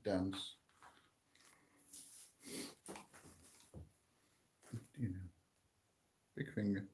Dance. Big finger.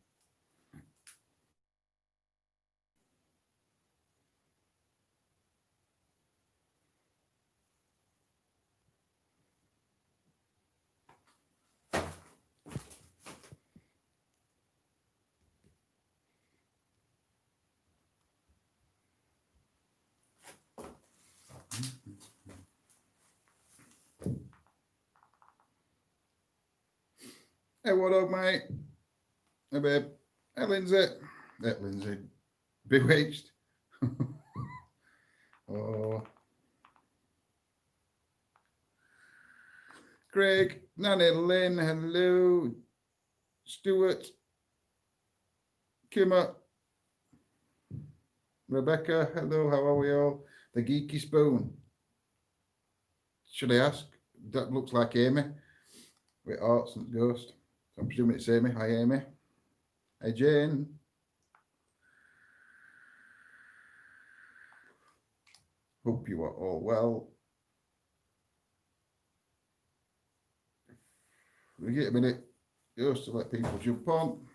Hey, what up, mate? Hey, babe. Hey, Lindsay. Hey, Lindsay. Bewitched. Oh. Craig, Nanny, Lynn, hello. Stuart. Kimmer. Rebecca, hello, how are we all? The Geeky Spoon. Should I ask? That looks like Amy with Arts and Ghost. So I'm presuming it's Amy. Hi, Amy. Hey, Jane. Hope you are all well. We get a minute just to let people jump on.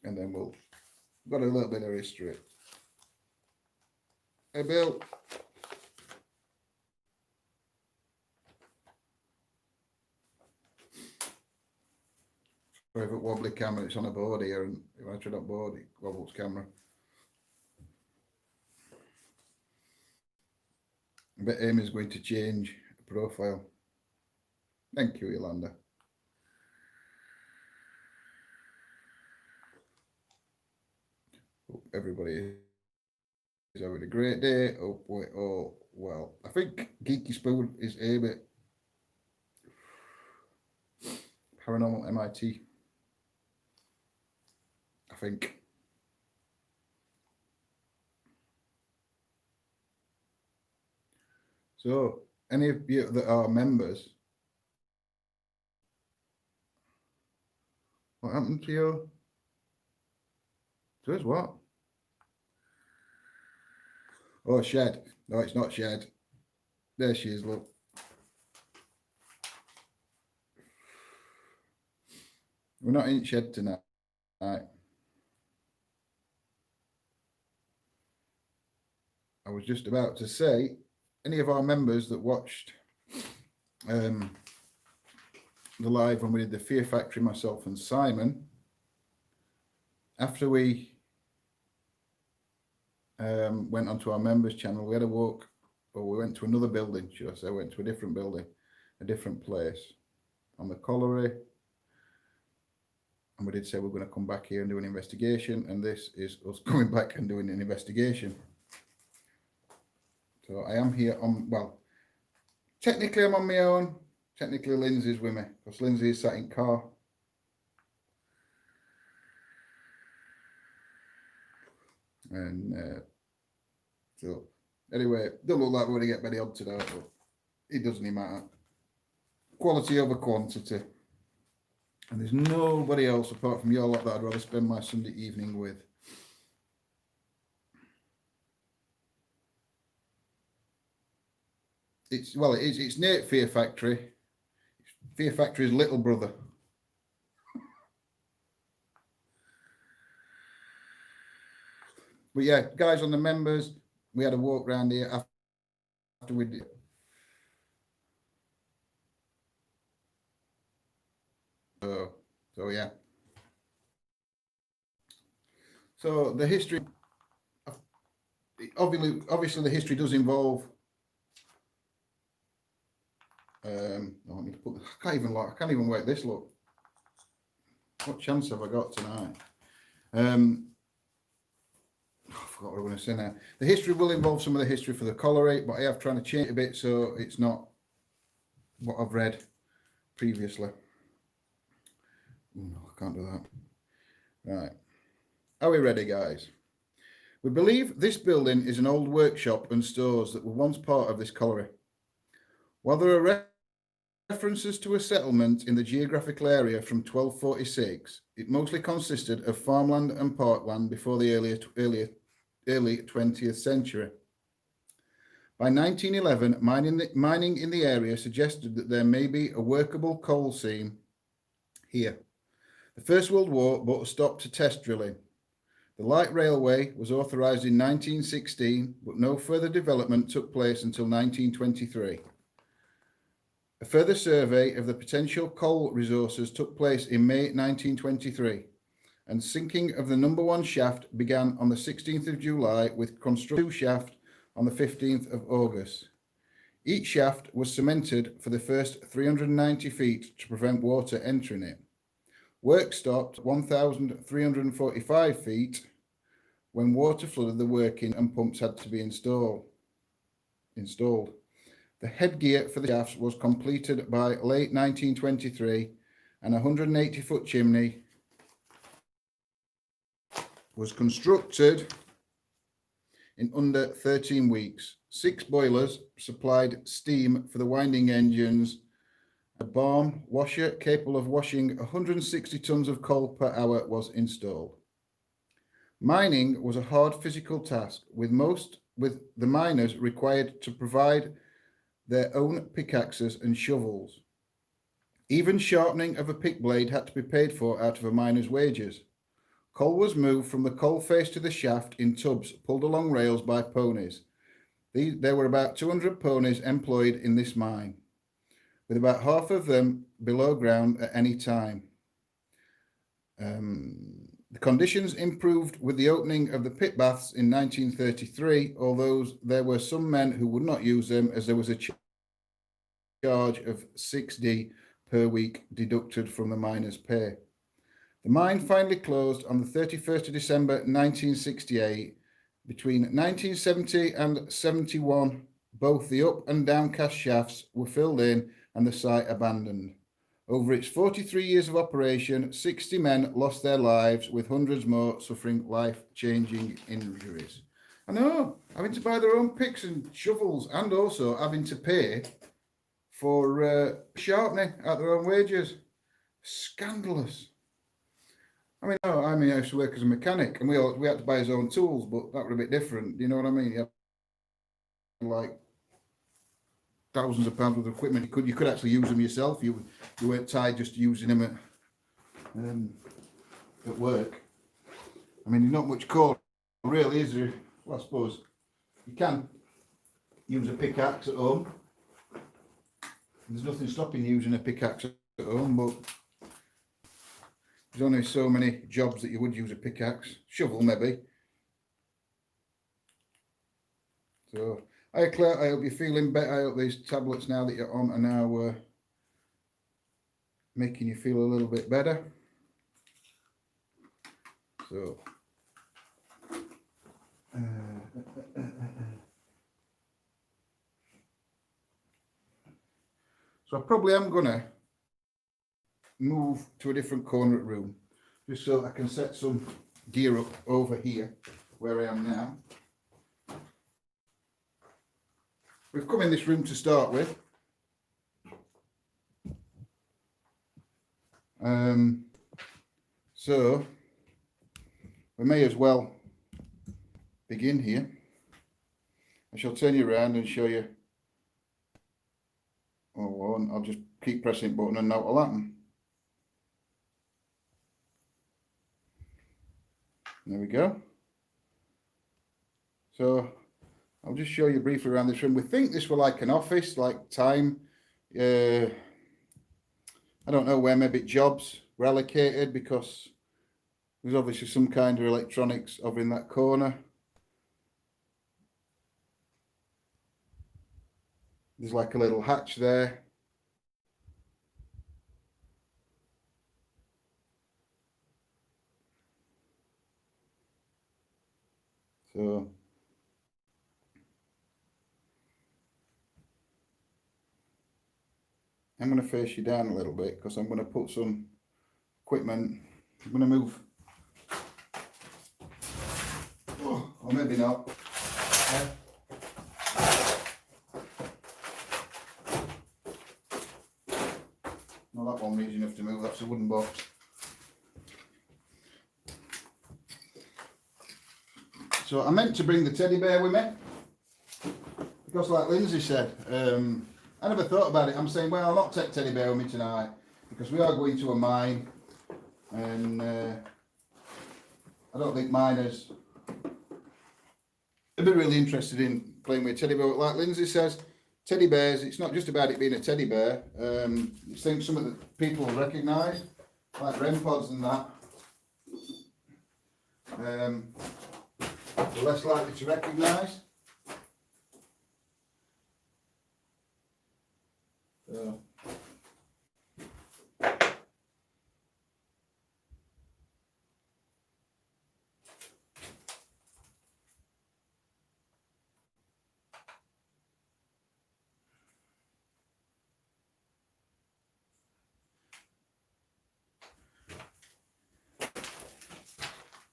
And then we'll got a little bit of history. Hey, Bill. Private wobbly camera. It's on a board here, and if I turn up board, it wobbles camera. I bet Amy's going to change the profile. Thank you, Yolanda. Hope everybody is having a great day. Hope we're all well. I think Geeky Spoon is Amy. Paranormal M.I.T. I think. So, any of you that are members, what happened to you? Says what? Oh, Shed. No, it's not Shed. There she is, look. We're not in Shed tonight. I was just about to say, any of our members that watched the live when we did the Fear Factory, myself and Simon, after we went onto our members channel, we had a walk, or we went to another building, should I say, went to a different building, a different place on the colliery. And we did say we're going to come back here and do an investigation, and this is us coming back and doing an investigation. So I am here on, well, technically I'm on my own. Technically Lindsay's with me, because Lindsay is sat in car. And so anyway, don't look like we're going to get very odd today, but it doesn't matter. Quality over quantity. And there's nobody else apart from you all that I'd rather spend my Sunday evening with. It's Nate Fear Factory. Fear Factory's little brother. But yeah, guys, on the members, we had a walk around here after we did. So yeah. So the history, obviously the history does involve. I need to put. I can't even work this. Look, what chance have I got tonight? I forgot what I was going to say now. The history will involve some of the history for the colliery, but I have trying to change it a bit so it's not what I've read previously. No, I can't do that. Right. Are we ready, guys? We believe this building is an old workshop and stores that were once part of this colliery. While there are references to a settlement in the geographical area from 1246, it mostly consisted of farmland and parkland before the early 20th century. By 1911, mining in the area suggested that there may be a workable coal seam here. The First World War brought a stop to test drilling. The light railway was authorised in 1916, but no further development took place until 1923. A further survey of the potential coal resources took place in May 1923, and sinking of the number 1 shaft began on the 16th of July with construction shaft on the 15th of August. Each shaft was cemented for the first 390 feet to prevent water entering it. Work stopped 1,345 feet when water flooded the working and pumps had to be installed. The headgear for the shafts was completed by late 1923, and a 180-foot chimney was constructed in under 13 weeks. 6 boilers supplied steam for the winding engines. A barn washer capable of washing 160 tons of coal per hour was installed. Mining was a hard physical task, with the miners required to provide their own pickaxes and shovels. Even sharpening of a pick blade had to be paid for out of a miner's wages. Coal was moved from the coal face to the shaft in tubs pulled along rails by ponies. There were about 200 ponies employed in this mine, with about half of them below ground at any time. The conditions improved with the opening of the pit baths in 1933, although there were some men who would not use them, as there was a charge of £6 per week deducted from the miners' pay. The mine finally closed on the 31st of December 1968. Between 1970 and 71, both the up and downcast shafts were filled in and the site abandoned. Over its 43 years of operation, 60 men lost their lives, with hundreds more suffering life-changing injuries. I know, having to buy their own picks and shovels, and also having to pay for sharpening at their own wages. Scandalous. I used to work as a mechanic, and we had to buy his own tools, but that was a bit different. You know what I mean? You had like thousands of pounds worth of equipment. You could actually use them yourself. You weren't tied just using them at work. I mean, not much call really, is there? Well, I suppose you can use a pickaxe at home. There's nothing stopping you using a pickaxe at home, but there's only so many jobs that you would use a pickaxe. Shovel, maybe. So, hi Claire, I hope you're feeling better. I hope these tablets now that you're on are now making you feel a little bit better. So, I probably am going to move to a different corner of the room, just so I can set some gear up over here where I am now. We've come in this room to start with. So we may as well begin here. I shall turn you around and show you. Oh, I'll just keep pressing the button and nothing will happen. There we go. So I'll just show you briefly around this room. We think this was like an office, like time. I don't know where maybe jobs were allocated, because there's obviously some kind of electronics over in that corner. There's like a little hatch there. So I'm going to face you down a little bit, because I'm going to put some equipment. I'm going to move. Oh, or maybe not. to move. That's a wooden box. So I meant to bring the teddy bear with me, because like Lindsay said, I never thought about it. I'm saying, well, I'll not take teddy bear with me tonight, because we are going to a mine, and I don't think miners would be really interested in playing with a teddy bear. But like Lindsay says, teddy bears, it's not just about it being a teddy bear. It's things some of the people will recognise, like REM pods and that. They're less likely to recognise. So.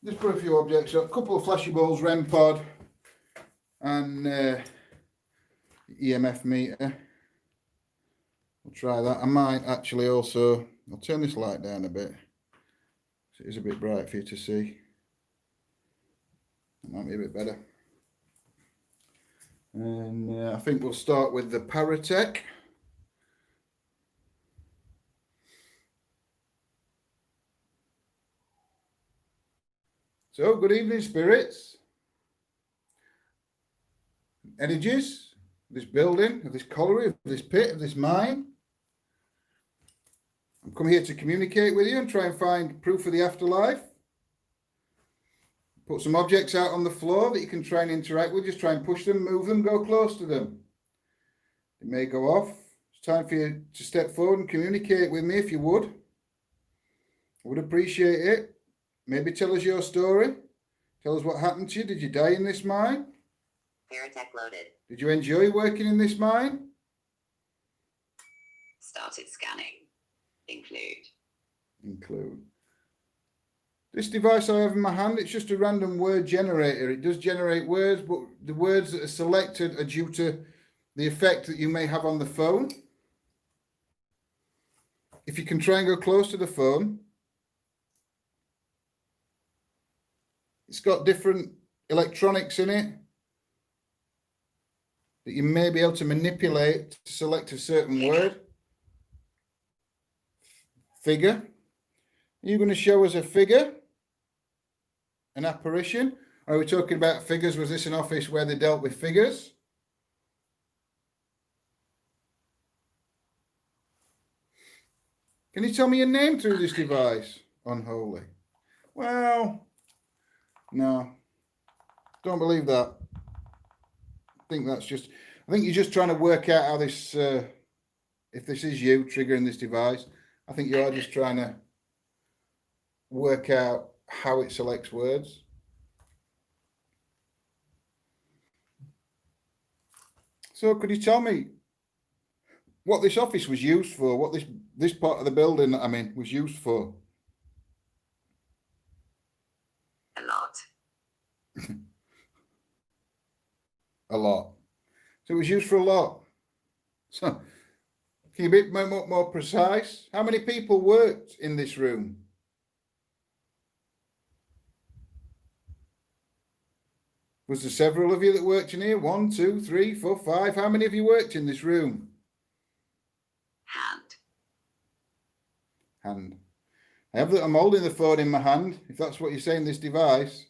Just put a few objects up, a couple of flashy balls, REM pod, and EMF meter. We'll try that. I might actually also, I'll turn this light down a bit, so it is a bit bright for you to see. It might be a bit better. And I think we'll start with the Paratech. So, good evening, spirits. Energies of this building, of this colliery, of this pit, of this mine. I'm come here to communicate with you and try and find proof of the afterlife. Put some objects out on the floor that you can try and interact with. Just try and push them, move them, go close to them. It may go off. It's time for you to step forward and communicate with me if you would. I would appreciate it. Maybe tell us your story. Tell us what happened to you. Did you die in this mine? Paratech loaded. Did you enjoy working in this mine? Started scanning. Include. This device I have in my hand, it's just a random word generator. It does generate words, but the words that are selected are due to the effect that you may have on the phone. If you can try and go close to the phone, it's got different electronics in it that you may be able to manipulate to select a certain word. Figure. Are you going to show us a figure? An apparition? Are we talking about figures? Was this an office where they dealt with figures? Can you tell me your name through this device? Unholy. Well, no. Don't believe that. I think you're just trying to work out how this, if this is you triggering this device, I think you are just trying to work out how it selects words. So could you tell me what this office was used for, what this part of the building, I mean, was used for? A lot. A lot. So it was used for a lot. So can you be more precise? How many people worked in this room? Was there several of you that worked in here? 1, 2, 3, 4, 5. How many of you worked in this room? Hand. I'm holding the phone in my hand, if that's what you're saying, this device.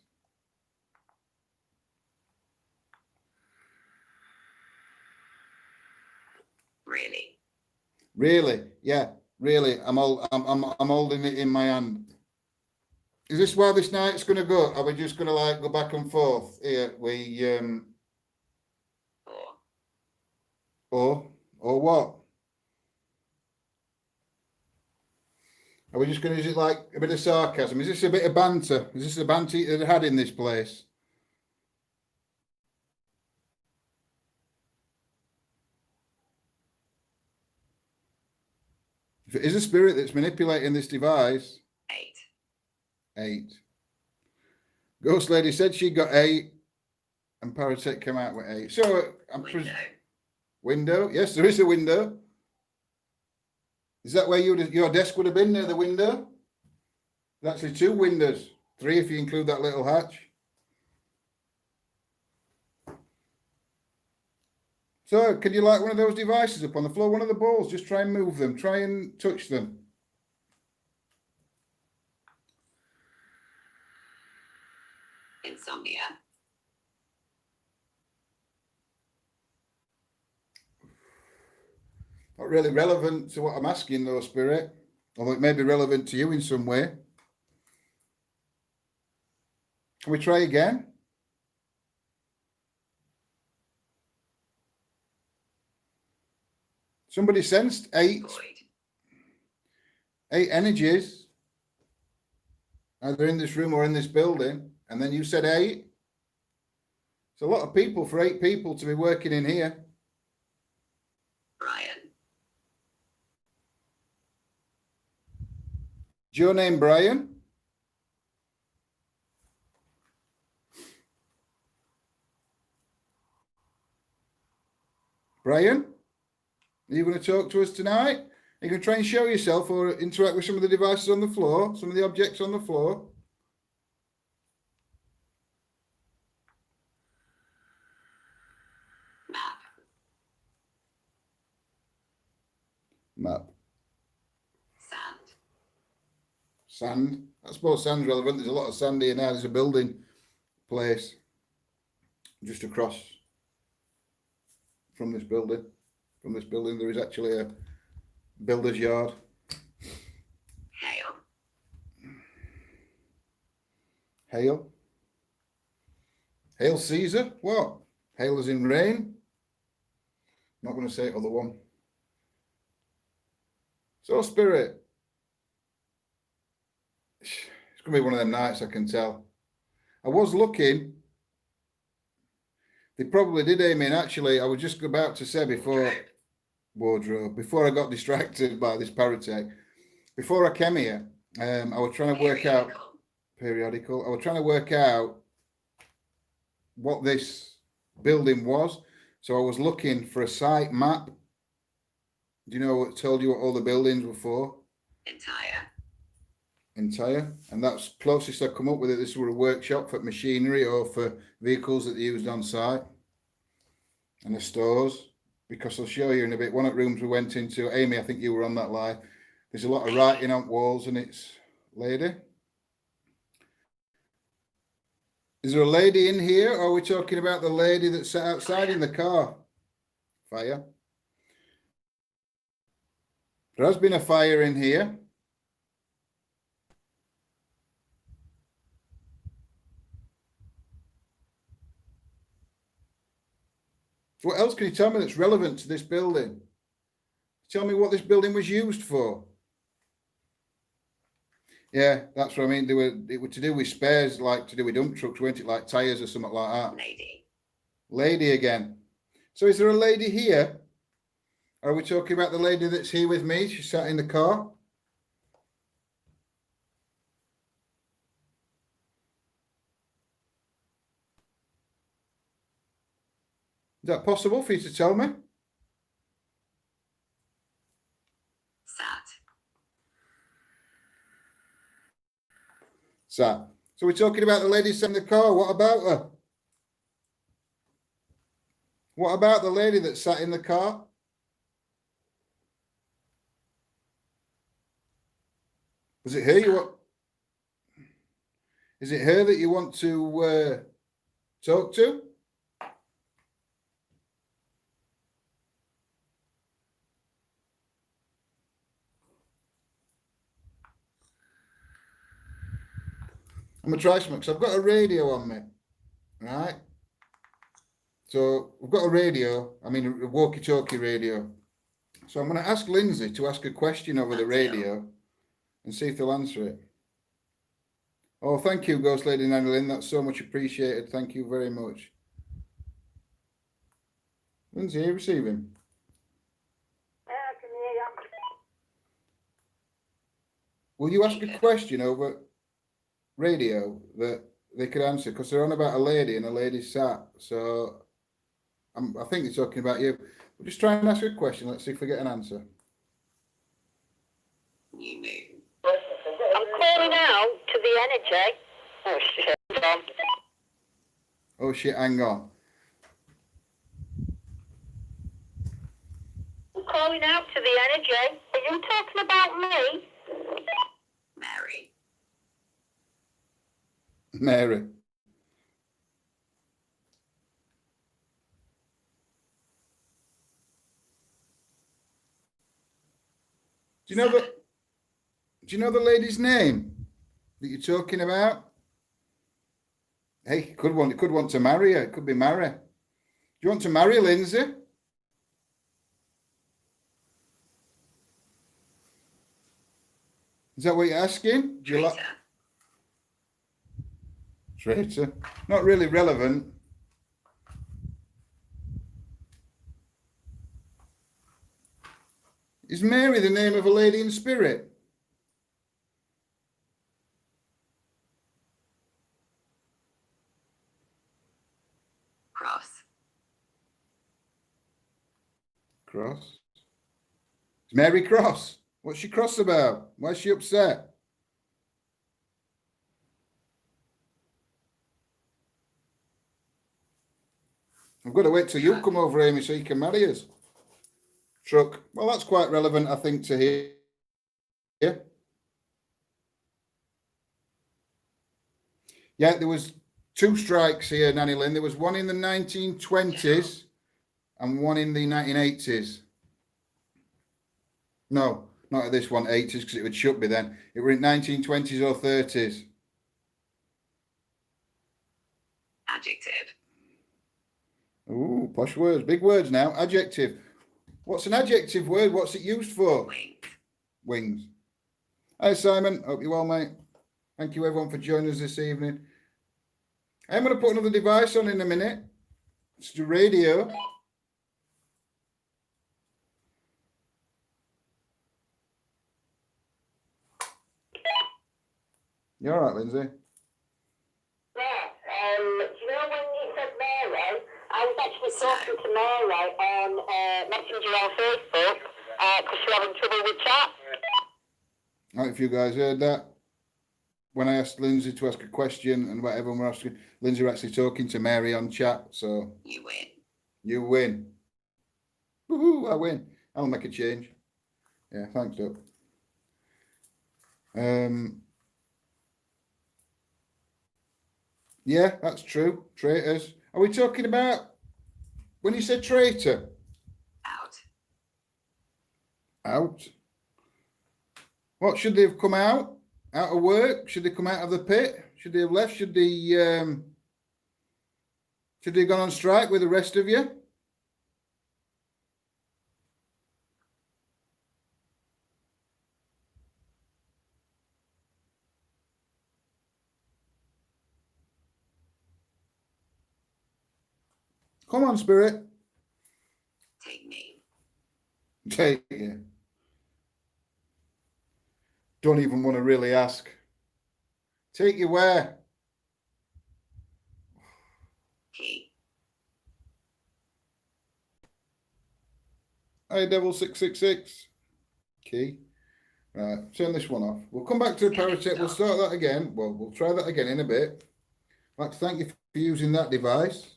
Really? Yeah, really. I'm holding it in my hand. Is this where this night's going to go? Are we just going to like go back and forth? Here, or what? Are we just going to use it like a bit of sarcasm? Is this a bit of banter? Is this the banter that they had in this place? If it is a spirit that's manipulating this device. 8. Ghost Lady said she got 8, and Paratech came out with 8. So I'm window. Window. Yes, there is a window. Is that where your desk would have been, near the window? There's actually 2 windows. 3 if you include that little hatch. So, can you light one of those devices up on the floor? One of the balls, just try and move them. Try and touch them. Insomnia. Not really relevant to what I'm asking though, Spirit. Although it may be relevant to you in some way. Can we try again? Somebody sensed 8 energies, either in this room or in this building, and then you said 8. It's a lot of people for 8 people to be working in here. Brian. Is your name Brian? Brian? Are you going to talk to us tonight? Are you going to try and show yourself or interact with some of the devices on the floor, some of the objects on the floor? Map. Map. Sand. Sand. I suppose sand's relevant. There's a lot of sand here now. There's a building place just across from this building. From this building, there is actually a builder's yard. Hail. Hail. Hail Caesar? What? Hail as in rain? Not going to say other one. So, Spirit. It's going to be one of them nights, I can tell. I was looking. They probably did aim in. Actually, I was just about to say before... Wardrobe. Before I got distracted by this paratech, before I came here, I was trying to work out periodical. I was trying to work out what this building was. So I was looking for a site map. Do you know what told you what all the buildings were for? Entire. And that's closest I come up with it. This was a workshop for machinery or for vehicles that they used on site. And the stores. Because I'll show you in a bit. One of the rooms we went into, Amy, I think you were on that live. There's a lot of writing on walls and it's lady. Is there a lady in here or are we talking about the lady that sat outside in the car? Fire. There has been a fire in here. What else can you tell me that's relevant to this building? Tell me what this building was used for. Yeah, that's what I mean. It was to do with spares, like to do with dump trucks, weren't it? Like tyres or something like that. Lady again. So is there a lady here? Are we talking about the lady that's here with me? She sat in the car. Is that possible for you to tell me? Sat. So we're talking about the lady sat in the car. What about her? What about the lady that sat in the car? Was it her you want? Is it her that you want to talk to? I'm going to try something because I've got a radio on me, right? So we've got a radio, I mean a walkie-talkie radio. So I'm going to ask Lindsay to ask a question over the radio and see if they'll answer it. Oh, thank you, Ghost Lady Natalie. That's so much appreciated. Thank you very much. Lindsay, are you receiving? Yeah, I can hear you. Will you ask a question over radio that they could answer? Because they're on about a lady and a lady sat. So I think they're talking about you. We'll just try and ask a question. Let's see if we get an answer. New moon. I'm calling out to the energy. Oh shit. Hold on. Oh shit, hang on. I'm calling out to the energy. Are you talking about me? Mary. Mary. Do you know the lady's name that you're talking about? Hey, it could want to marry her. It could be Mary. Do you want to marry Lindsay? Is that what you're asking? Do you like traitor? Not really relevant. Is Mary the name of a lady in spirit? Cross. Cross. Is Mary cross? What's she cross about? Why is she upset? I've got to wait till you come over, Amy, so you can marry us. Truck. Well, that's quite relevant, I think, to hear. Yeah, there was 2 strikes here, Nanny Lynn. There was one in the 1920s and one in the 1980s. No, not at this one, 80s, because it would should be then. It were in 1920s or 30s. Adjective. Ooh, posh words, big words now. Adjective. What's an adjective word? What's it used for? Wink. Wings. Hi, Simon. Hope you're well, mate. Thank you, everyone, for joining us this evening. I'm going to put another device on in a minute. It's the radio. You all right, Lindsay? Yeah, do you know when you said Mary? I was actually talking to Mary on Messenger on Facebook because she's having trouble with chat. I don't know if you guys heard that. When I asked Lindsay to ask a question and whatever we're asking, Lindsay were actually talking to Mary on chat. So You win. you win. Woohoo, I win. I'll make a change. Yeah, thanks, Doc. Yeah, that's true. Traitors. Are we talking about when you said traitor? Out. Out. What should they have come out? Out of work? Should they come out of the pit? Should they have left? Should they have gone on strike with the rest of you? Come on, Spirit. Take me. Take you. Don't even want to really ask. Take you where? Key. Hey, Devil 666. Key. Right, turn this one off. We'll come back to the Paratech. We'll start that again. Well, we'll try that again in a bit. I'd like to thank you for using that device.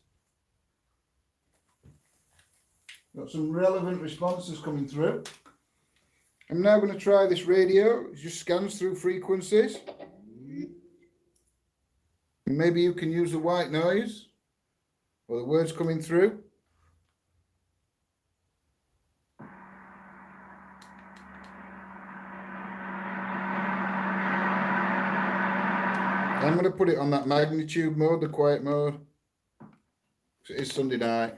Got some relevant responses coming through. I'm now going to try this radio. It just scans through frequencies. Maybe you can use the white noise or the words coming through. I'm going to put it on that magnitude mode, the quiet mode. It is Sunday night.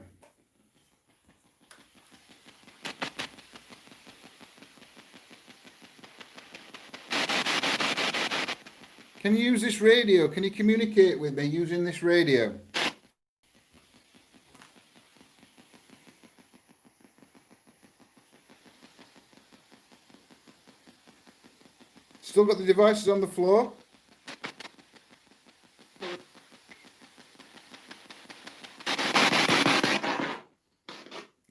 Can you use this radio? Can you communicate with me using this radio? Still got the devices on the floor?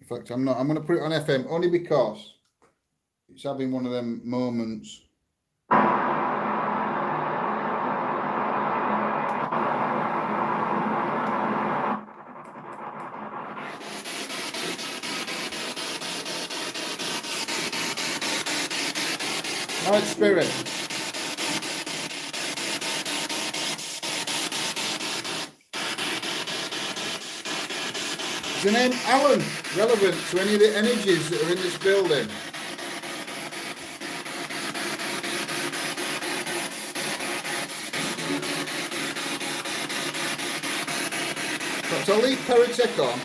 In fact, I'm not. I'm going to put it on FM only because It's having one of them moments. Night spirit. Is the name Allan relevant to any of the energies that are in this building? So I'll leave Paratech on,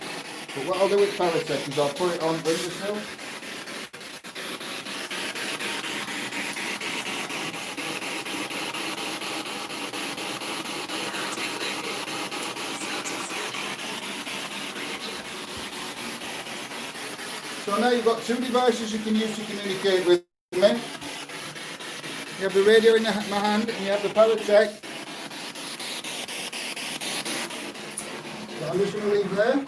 but what I'll do with Paratech is I'll put it on windowsill. So now you've got two devices you can use to communicate with me. You have the radio in my hand and you have the Paratech. So I'm just going to leave there.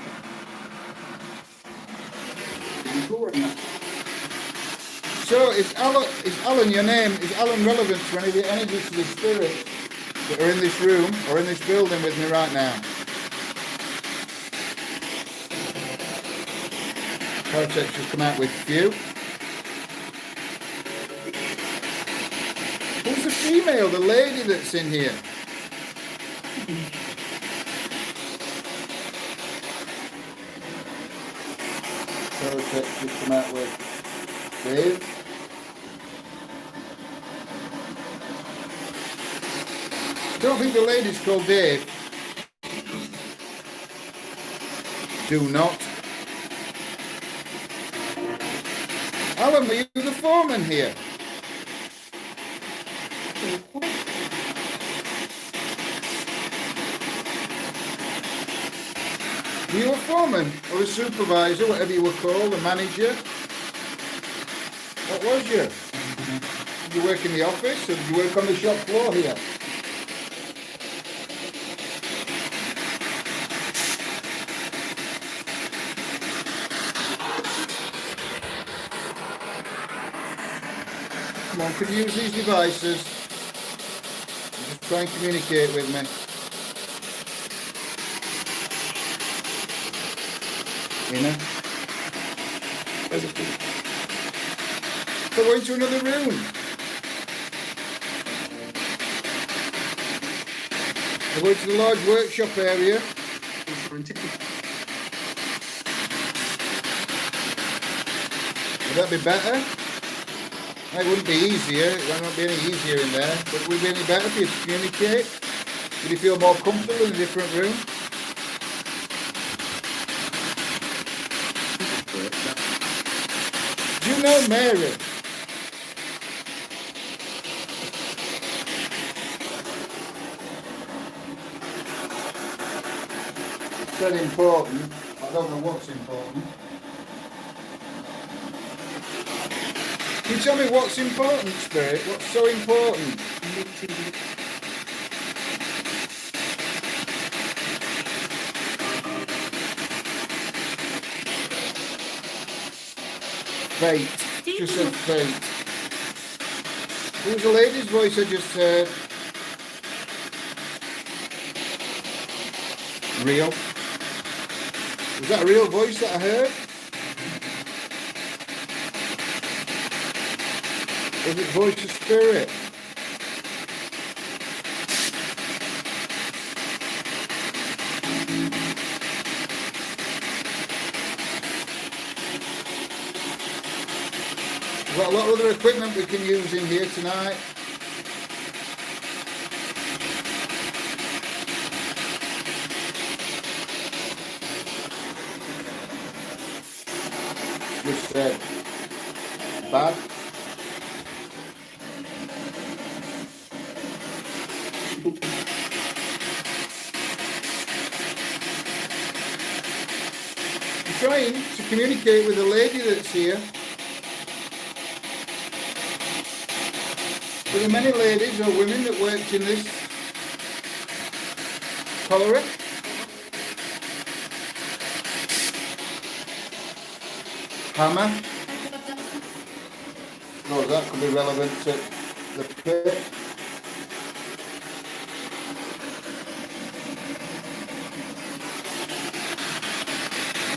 So is Allan your name? Is Allan relevant to any of the energies of the spirits that are in this room or in this building with me right now? Paratech just come out with few. Who's the female, the lady that's in here? Paratech just come out with Dave. I don't think the lady's called Dave. Do not. Allan, were you the foreman here? Were you a foreman or a supervisor, whatever you were called, a manager? What was you? Did you work in the office or did you work on the shop floor here? Come on, could you use these devices? Just try and communicate with me. Inner. So go into another room. I go into the large workshop area. Would that be better? It wouldn't be easier, it might not be any easier in there, but would it be any better for you to communicate? Would you feel more comfortable in a different room? Do you know Mary? It's very important. I don't know what's important. Can you tell me what's important, Spirit? What's so important? Fate. Just said fate. It was a lady's voice I just heard. Real. Was that a real voice that I heard? Was it voice of spirit? We've got a lot of other equipment we can use in here tonight. Just said bad. I'm trying to communicate with the lady that's here. There are many ladies or women that worked in this colliery. Hammer. suppose that could be relevant to the pit.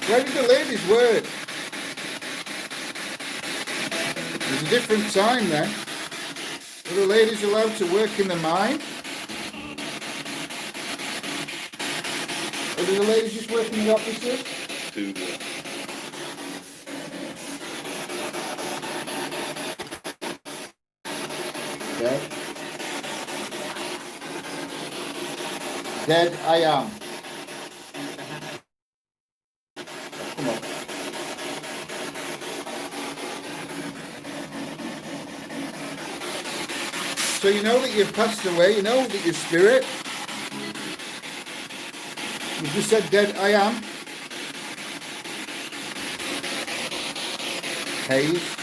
Where did the ladies work? There's a different time then. Are the ladies allowed to work in the mine? Or do the ladies just work in the offices? Okay. Dead I am. Come on. So you know that you've passed away, you know that your spirit. You just said dead I am. Haze.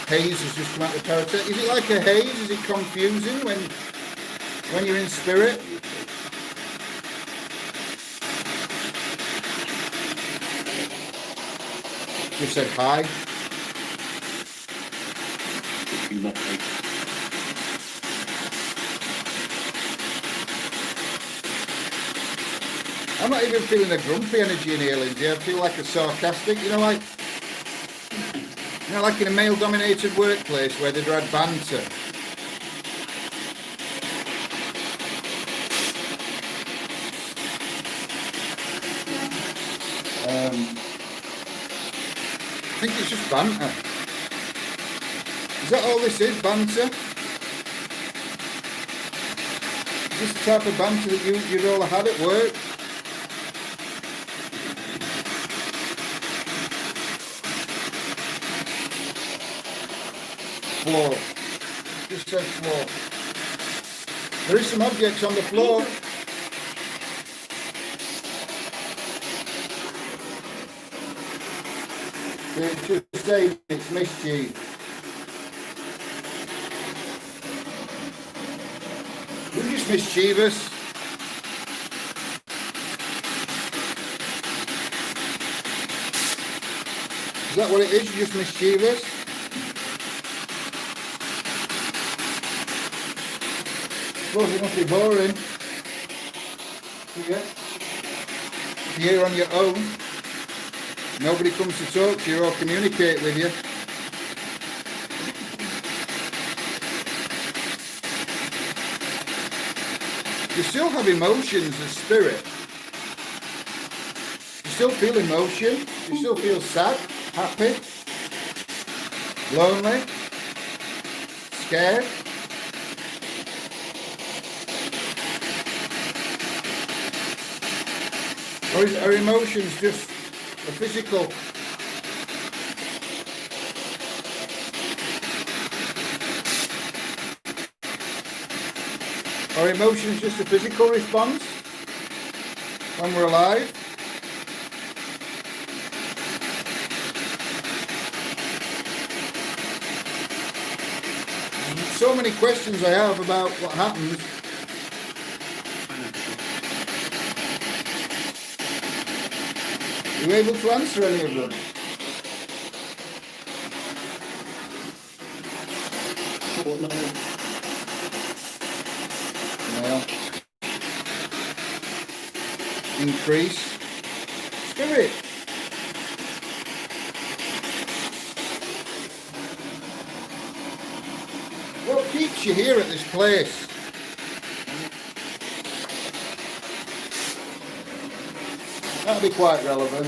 Haze has just come out of the character. Is it like a haze? Is it confusing when you're in spirit? Just said hi. I'm not even feeling a grumpy energy in here, Lindsay. I feel like a sarcastic, like in a male-dominated workplace where they'd had banter. I think it's just banter. Is that all this is, banter? Is this the type of banter that you'd all had at work? Floor. Just said floor. There is some objects on the floor. It's just saying it's mischief. You're just mischievous. Is that what it is? You're just mischievous? Suppose it must be boring. Yeah. If you're on your own, nobody comes to talk to you or communicate with you. You still have emotions as spirit. You still feel emotion. You still feel sad, happy, lonely, scared. Or are emotions just a physical? Are emotions just a physical response when we're alive? So many questions I have about what happens. Are you able to answer any of them? No. Increase. Spirit. What keeps you here at this place? That'll be quite relevant.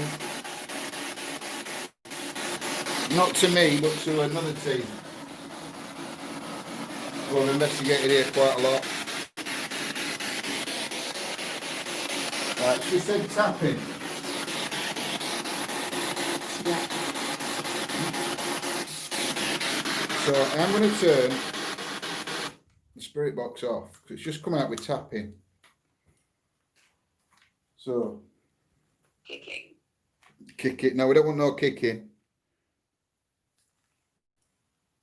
Not to me, but to another team. Well, I've investigated here quite a lot. Right, she said tapping. Yeah. So I'm going to turn the spirit box off because it's just come out with tapping. So Kicking. kick it. No, we don't want no kicking.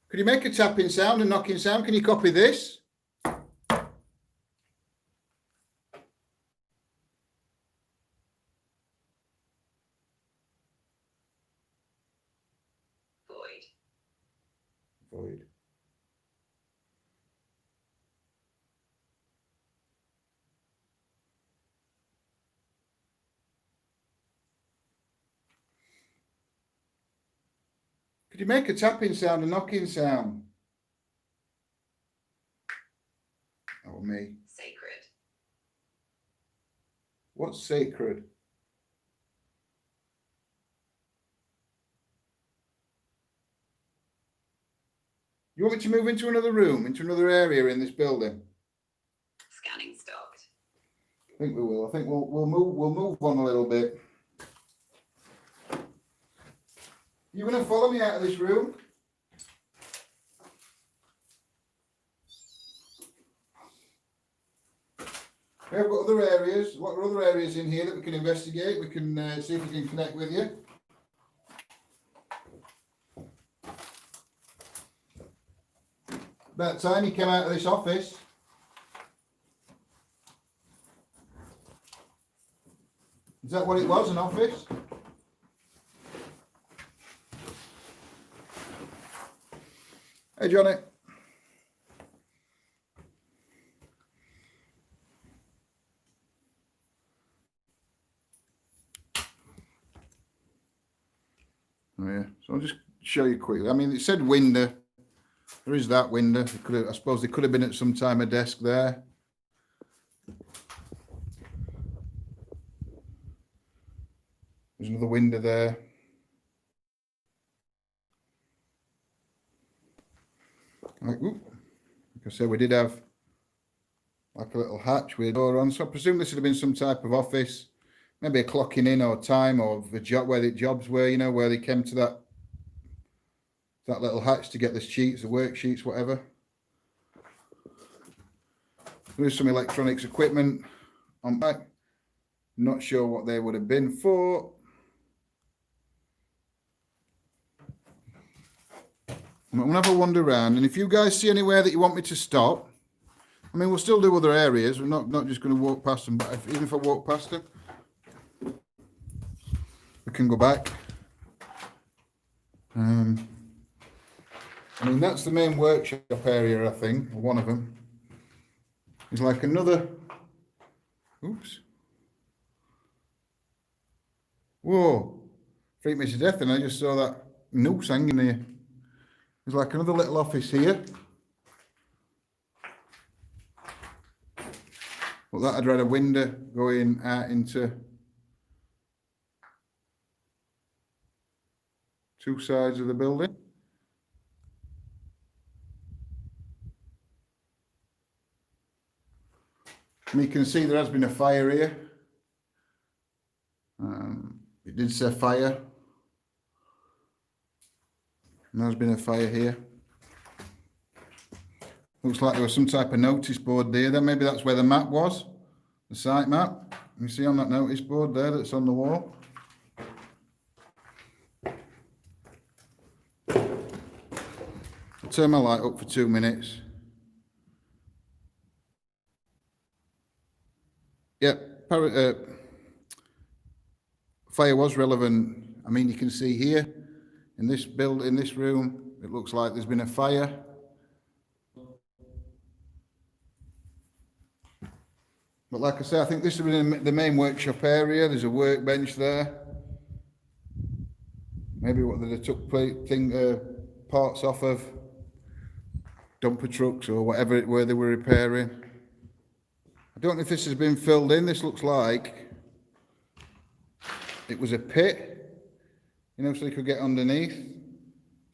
Could you make a tapping sound and knocking sound? Can you copy this? Void. void. Could you make a tapping sound, a knocking sound? That was me. Sacred. What's sacred? You want me to move into another room, into another area in this building? Scanning stopped. I think we will. I think we'll move on a little bit. You gonna follow me out of this room? We've got other areas. What are other areas in here that we can investigate? We can see if we can connect with you. About time you came out of this office. Is that what it was, an office? Hey, Johnny. Oh, yeah, so I'll just show you quickly. I mean, it said window. There is that window. I suppose they could have been at some time a desk there. There's another window there. Like I said, we did have like a little hatch with a door on. So I presume this would have been some type of office, maybe a clocking in or time or the job where the jobs were, you know, where they came to that little hatch to get the sheets, the worksheets, whatever. There's some electronics equipment on back. Not sure what they would have been for. I'm going to have a wander around, and if you guys see anywhere that you want me to stop, I mean, we'll still do other areas. We're not just going to walk past them, but even if I walk past them, we can go back. I mean, that's the main workshop area, I think, or one of them. There's like another, oops. Whoa, freaked me to death, and I just saw that noose hanging there. There's like another little office here. But that had had a window going out into two sides of the building. And you can see there has been a fire here. It did say fire. And there's been a fire here. Looks like there was some type of notice board there. Then maybe that's where the map was, the site map. You see on that notice board there that's on the wall. I'll turn my light up for 2 minutes. Yep, fire was relevant. I mean, you can see here in this room, it looks like there's been a fire. But like I say, I think this has been the main workshop area. There's a workbench there. Maybe what they took parts off of dumper trucks or whatever it were they were repairing. I don't know if this has been filled in. This looks like it was a pit, you know, so you could get underneath.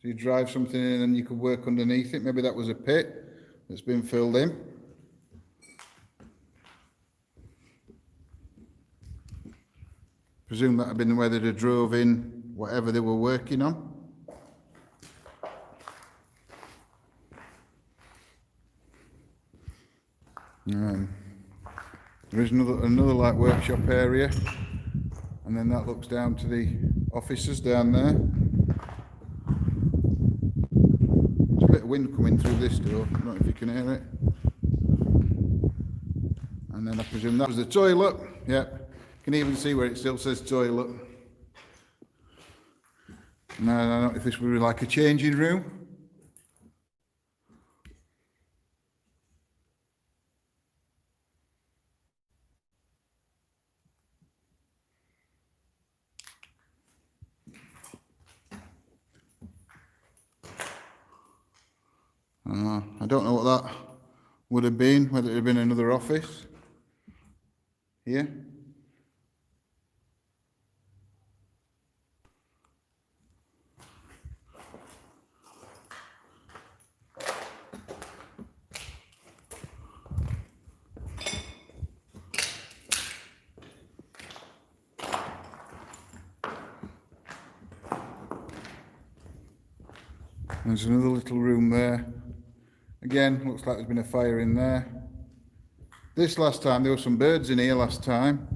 So you drive something in and you could work underneath it. Maybe that was a pit that's been filled in. Presume that had been where they'd have drove in whatever they were working on. There is another like workshop area, and then that looks down to the offices down there. There's a bit of wind coming through this door. I don't know if you can hear it. And then I presume that was the toilet. Yep. You can even see where it still says toilet. Now I don't know if this would be like a changing room. I don't know what that would have been, whether it had been another office here. There's another little room there. Again, looks like there's been a fire in there. This last time, there were some birds in here last time.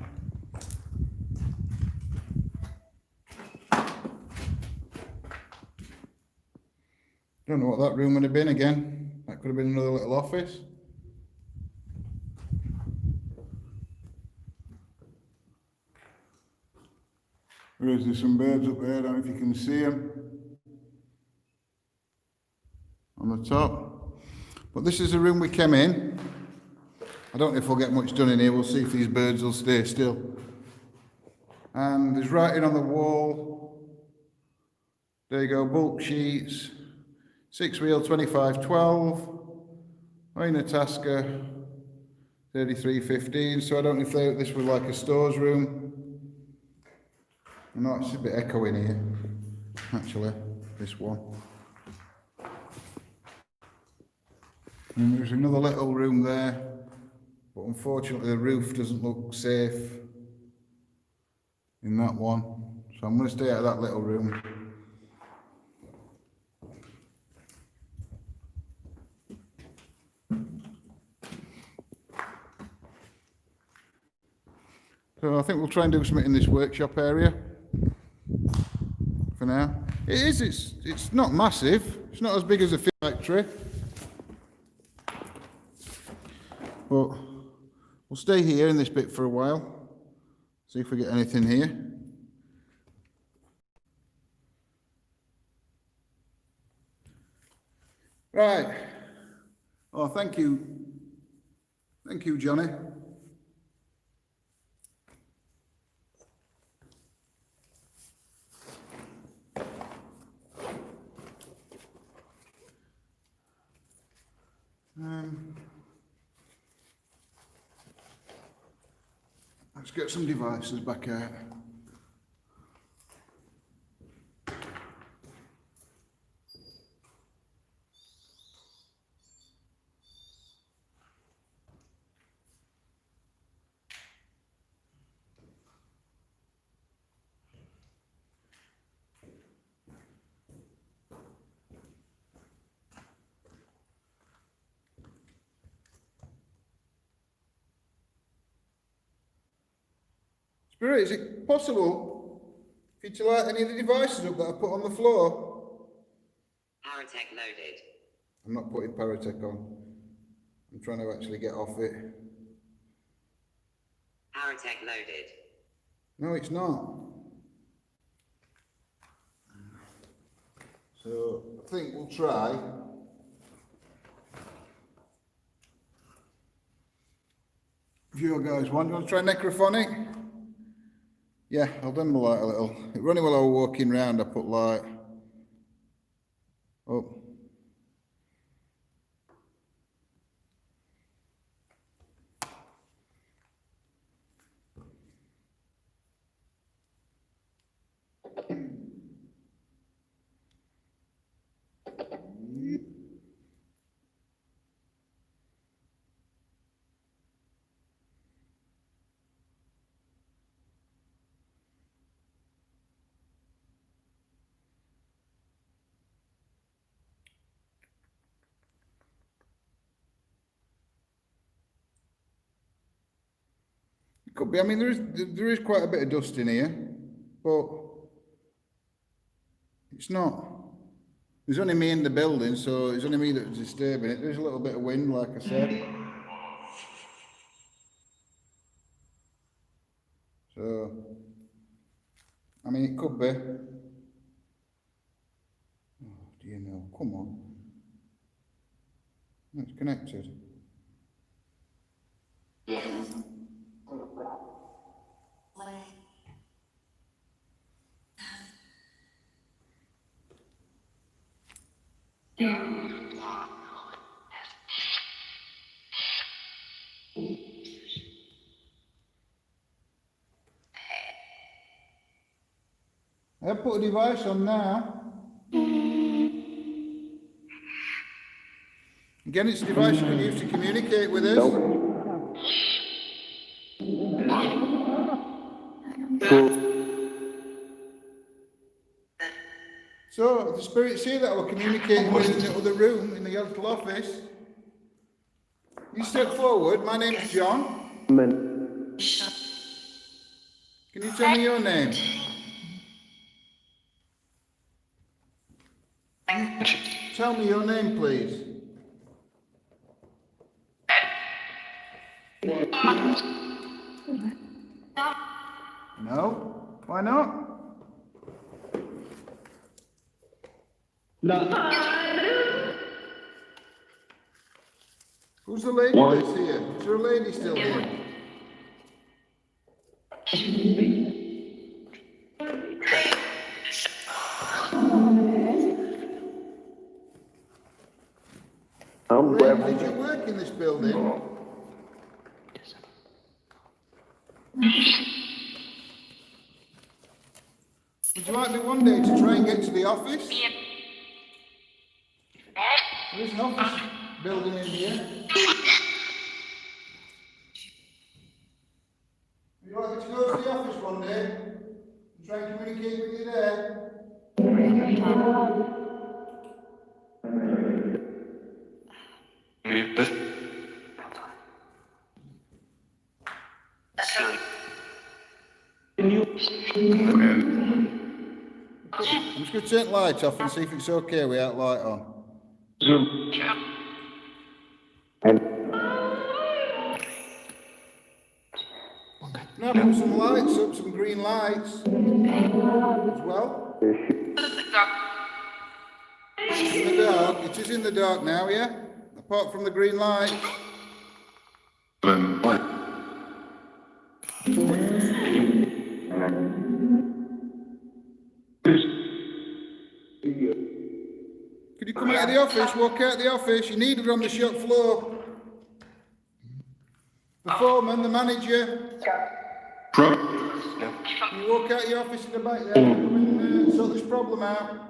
Don't know what that room would have been again. That could have been another little office. There's some birds up there, I don't know if you can see them. On the top. But this is the room we came in. I don't know if we'll get much done in here. We'll see if these birds will stay still. And there's writing on the wall. There you go, bulk sheets. 6 wheel 2512. Oyna Tasker 3315. So I don't know if this was like a stores room. No, it's a bit echo in here, actually, this one. And there's another little room there, but unfortunately the roof doesn't look safe in that one. So I'm going to stay out of that little room. So I think we'll try and do something in this workshop area for now. It's not massive. It's not as big as a factory. But we'll stay here in this bit for a while. See if we get anything here. Right. Oh, thank you. Thank you, Johnny. Let's get some devices back out. Spirit, is it possible for you to light any of the devices up that I put on the floor? Paratech loaded. I'm not putting Paratech on. I'm trying to actually get off it. Paratech loaded. No, it's not. So I think we'll try. If you guys want, you want to try necrophonic? Yeah, I'll dim the light a little. It was only while I was walking round I put light up. Could be. I mean, there is quite a bit of dust in here, but it's not. There's only me in the building, so it's only me that's disturbing it. There's a little bit of wind, like I said. So, I mean, it could be. Oh, do you know? Come on. It's connected. have put a device on now. Again, it's a device you can use to communicate with us. So, the spirits here that I were communicating with in the other room, in the little office. You step forward. My name's John. Can you tell me your name? Tell me your name, please. No? Why not? Who's the lady that's here? Is there a lady still here? Lady, did you work in this building? Would you like me one day to try and get to the office? There is an office building in here. Would you like me to go to the office one day and try and communicate with you there? I'm just going to turn the light off and see if it's okay without light on. Now put some lights up, some green lights as well. In the dark. It is in the dark now, yeah? Apart from the green light. Could you come out of the office, walk out of the office? You're needed on the shop floor. The foreman, the manager. You walk out of your office in the back there, come and sort this problem out.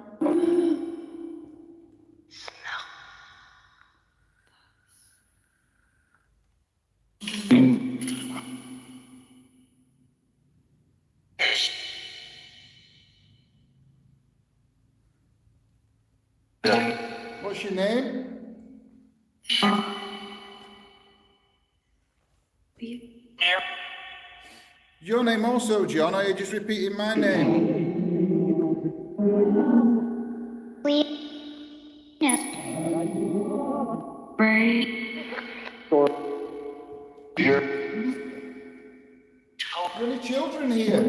What's your name? Your name also, John, or are you just repeating my name? Are there any children here?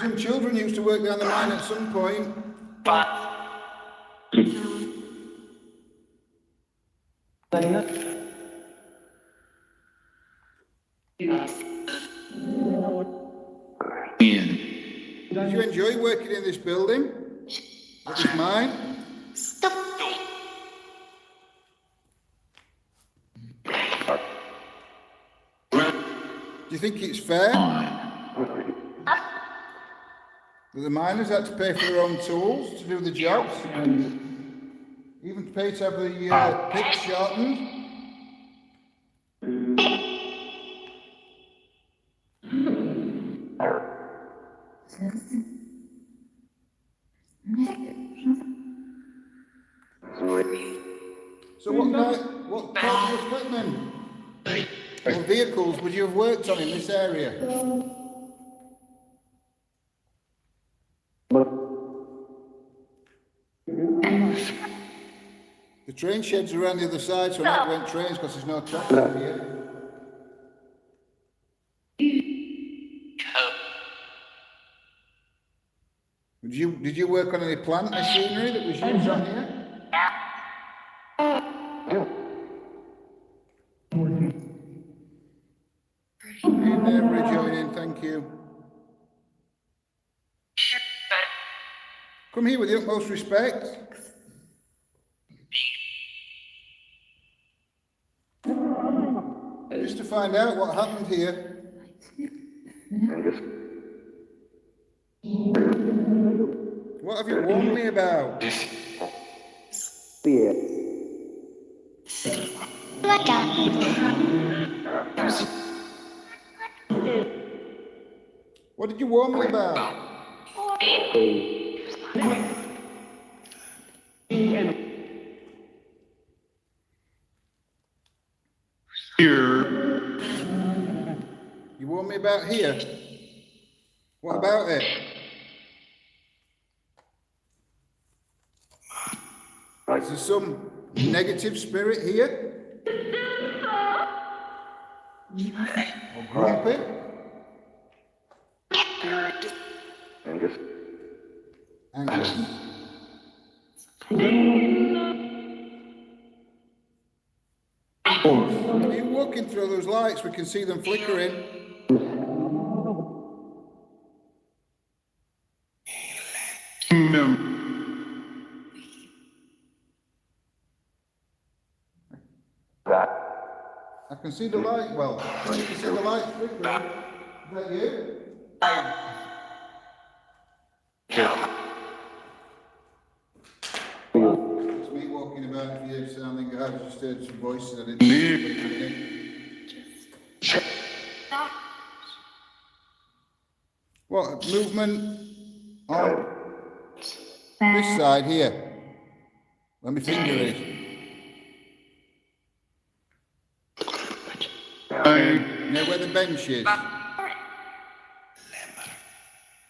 Some children used to work down the mine at some point. Did you enjoy working in this building? This is mine. Do you think it's fair that the miners had to pay for their own tools to do the jobs? Even to pay to have the picks sharpened? So what type of equipment or vehicles would you have worked on in this area? The train sheds are around the other side, so I went trains because there's no tracks here. Did you work on any plant machinery that was used on here? In there, rejoining, thank you. Come here with the utmost respect. Just to find out what happened here. What have you warned me about? What did you warn me about? Here. You warned me about here? What about it? Is there some negative spirit here? Or grumpy? Angus. Are you walking through those lights? We can see them flickering. Kingdom. I can see the light. Well, you can see the light flickering. Is that you? It's me walking about here sounding. I just heard some voices. I didn't see. What movement on this side here? Where my finger is. You know where the bench is?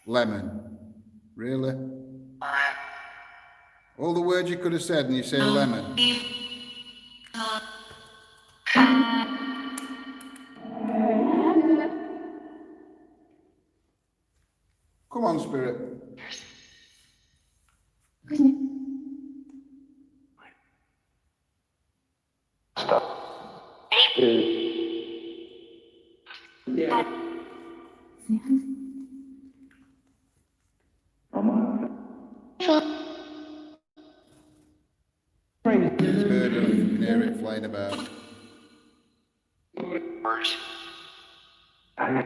Lemon. Really? All the words you could have said and you say lemon. Come on, spirit. There's a bird, I don't know if you can hear it flying about. I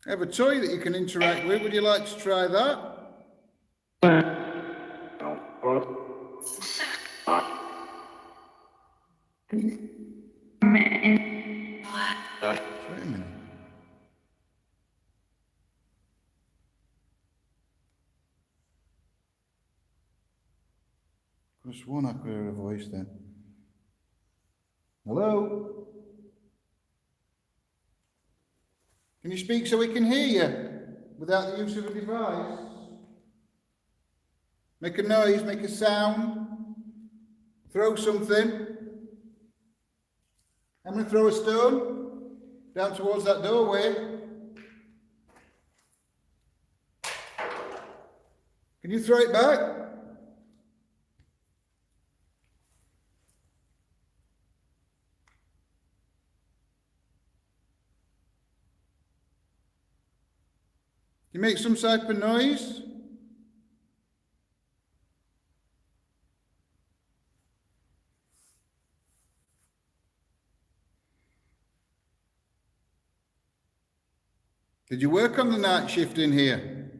have a toy that you can interact with. Would you like to try that? Wait a minute. Just one, I could hear a voice then. Hello? Can you speak so we can hear you without the use of a device? Make a noise, make a sound, throw something. I'm going to throw a stone down towards that doorway. Can you throw it back? You make some type of noise? Did you work on the night shift in here?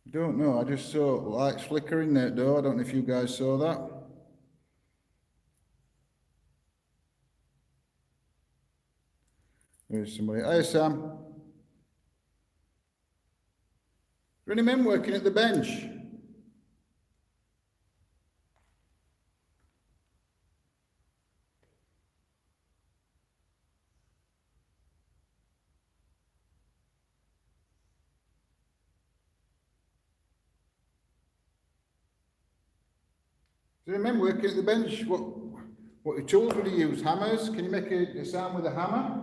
I don't know, I just saw lights flickering that door. I don't know if you guys saw that. There's somebody. Hi, Sam. Are there any men working at the bench? Do you remember working at the bench? What tools would you use? Hammers? Can you make a sound with a hammer?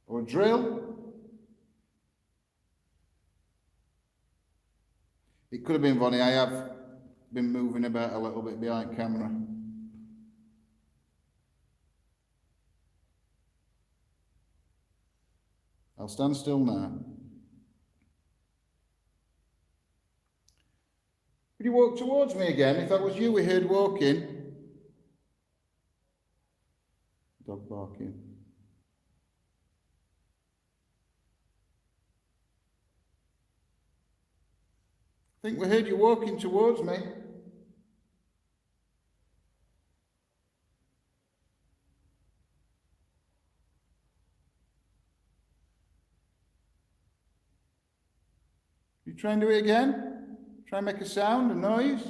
Or a drill? It could have been Vonnie. I have been moving about a little bit behind camera. I'll stand still now. Could you walk towards me again? If that was you we heard walking. Dog barking. I think we heard you walking towards me. You try and do it again? Try and make a sound, a noise?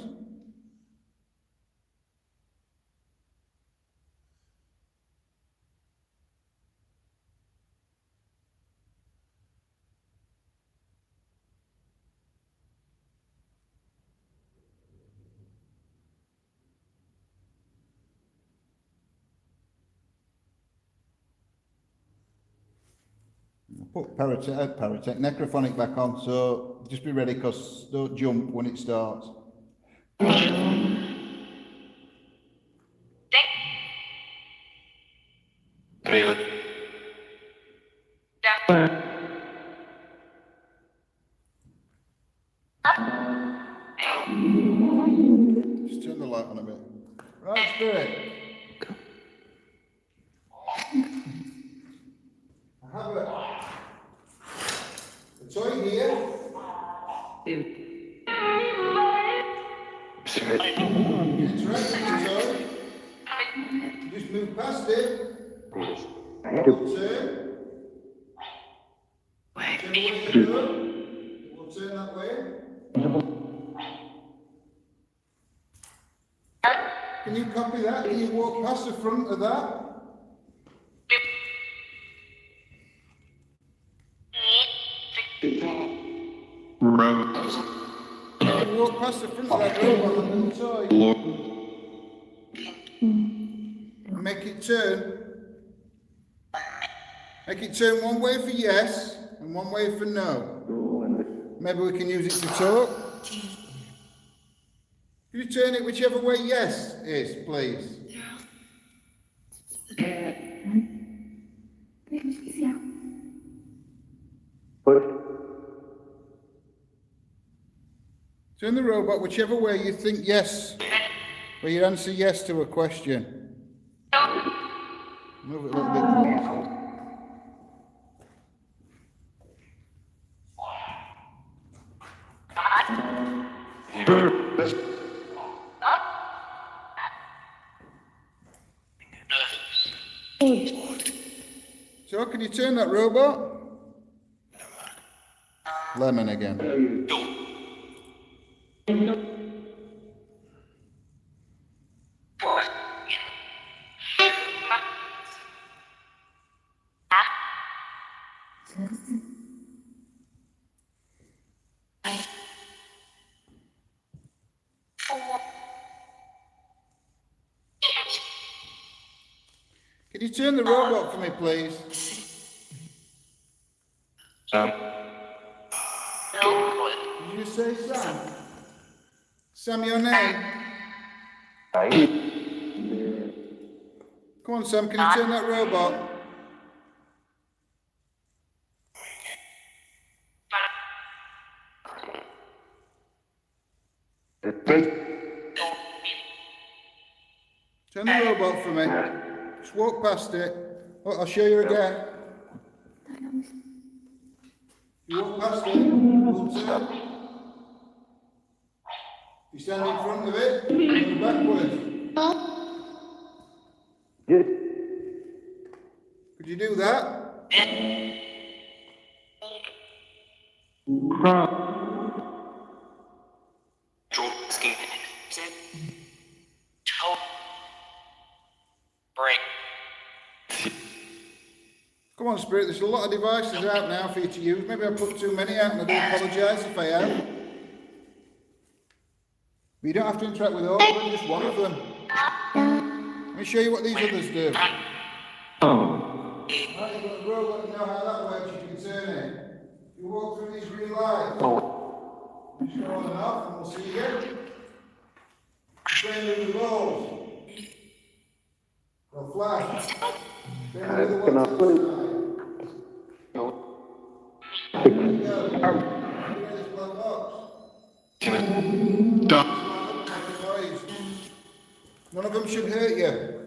Put paratech, necrophonic back on, so just be ready, because don't jump when it starts. Just turn the light on a bit. Right, Spirit. I have a toy here. Interact with the toy. Just move past it. Turn. We'll turn that way. Can you copy that? Can you walk past the front of that? Can you walk past the front of that robot and the toy? Make it turn. Make it turn one way for yes and one way for no. Maybe we can use it to talk. Can you turn it whichever way yes is, please? Turn the robot whichever way you think yes, where you answer yes to a question. Move it a little bit closer. So can you turn that robot? Lemon again. Can you turn the robot for me, please? Sam. Did you say Sam? Sam, your name? Come on, Sam, can you turn that robot? Turn the robot for me. Just walk past it. Oh, I'll show you again. You walk past it, we'll turn. You stand in front of it, go backwards. Could you do that? Come on, Spirit, there's a lot of devices out now for you to use. Maybe I put too many out and I do apologise if I have. But you don't have to interact with all of them, just one of them. Let me show you what these others do. Right, you've got a robot, you know how that works, you can turn it. You walk through these green lights. Just go on and off and we'll see you again. Train with the balls. They'll flash. Train with the ones on the side. There you go. Look at this black box. None of them should hurt you.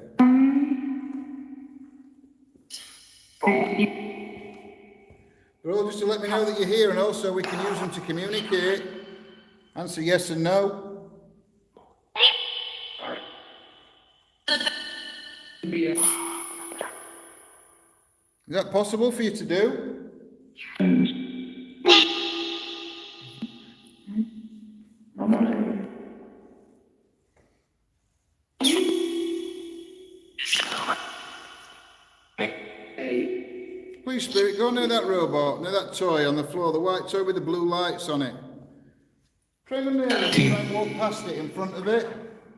They're all just to let me know that you're here, and also we can use them to communicate. Answer yes and no. Is that possible for you to do? Please, Spirit, go near that robot, near that toy on the floor, the white toy with the blue lights on it. Try and near it, try and walk past it in front of it,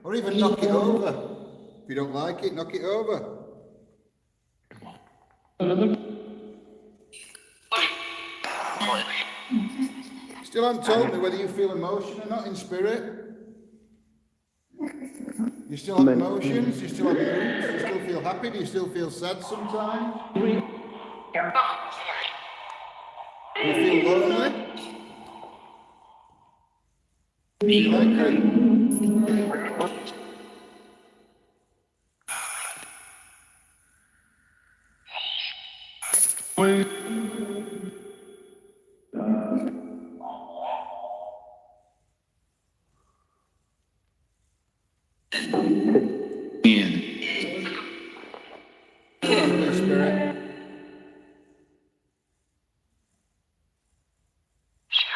or even knock it over. If you don't like it, knock it over. Still haven't told me whether you feel emotion or not in spirit. You still have emotions? You still have moods? Do you still feel happy? Do you still feel sad sometimes? Do you feel lonely? Do you feel angry? Spirit.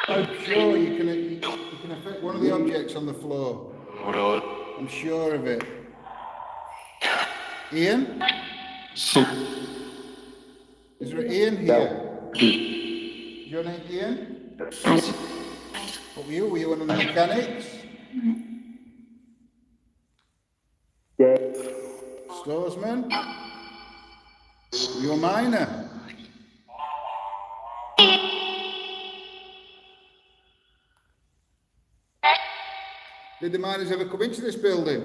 I'm sure you can affect one of the objects on the floor. I'm sure of it. Ian? Is there an Ian here? Is your name Ian? What were you? Were you one of the mechanics? Storesman? Were you a miner? Did the miners ever come into this building?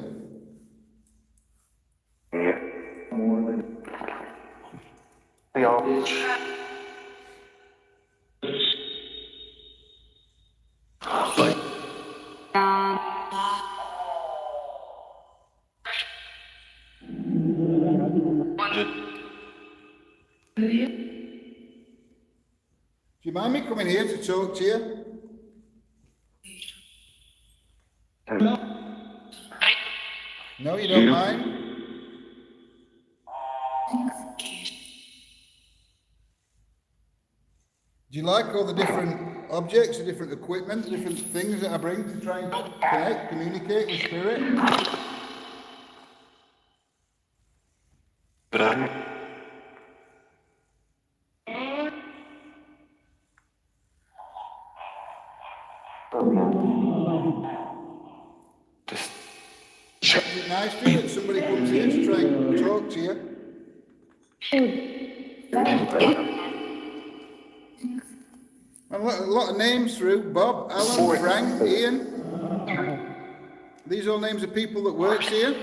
Do you mind me coming here to talk to you? No, you don't mind? Do you like all the different objects, the different equipment, the different things that I bring to try and connect, communicate with spirit? Is it nice to you that somebody comes here to try and talk to you? And a lot of names through. Bob, Allan, Frank, Ian. These all names of people that work here.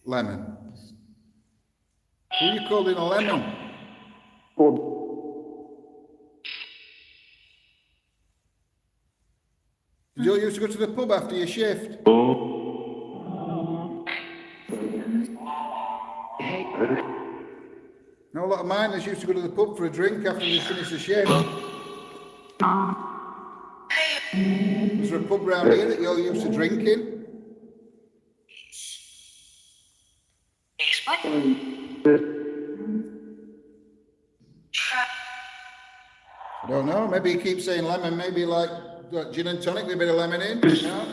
Lemon. Who are you calling a lemon? Did you all used to go to the pub after your shift? No, a lot of miners used to go to the pub for a drink after they finished the shift. Was there a pub round here that you all used to drink in? I don't know, maybe you keep saying lemon, maybe like gin and tonic with a bit of lemon in, no?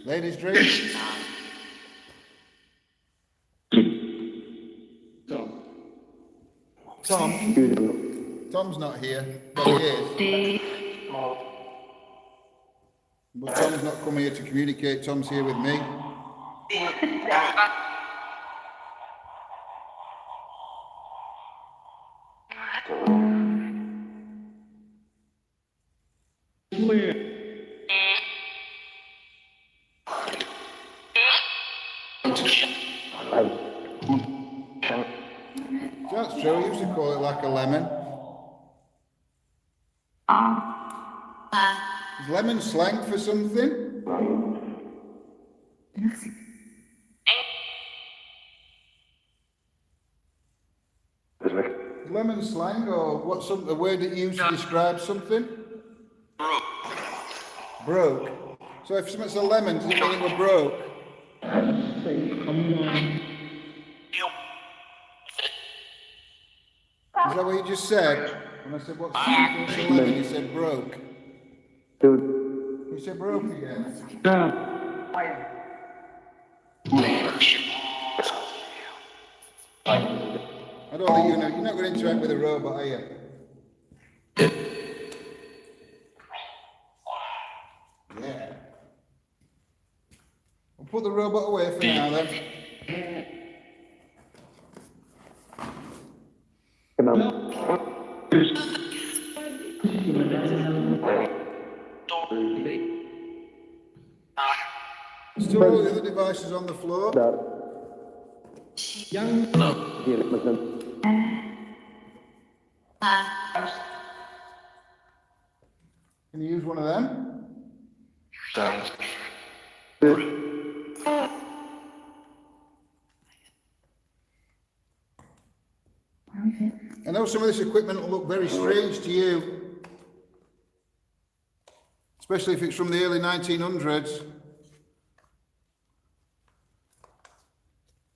Ladies drink. Tom? Tom's not here, but he is. But Tom's not come here to communicate, Tom's here with me. That's true, I used to call it like a lemon. Is lemon slang for something? Lemon slang, or what's a word that you use to describe something? Broke. So if something's a lemon, does it mean it were broke? Is that what you just said? When I said what's something's a lemon, you said broke. You said broke again. I don't think you're not going to interact with a robot, are you? Yeah. We'll put the robot away for now then. Still all the other devices on the floor. Can you use one of them? I know some of this equipment will look very strange to you, especially if it's from the early 1900s.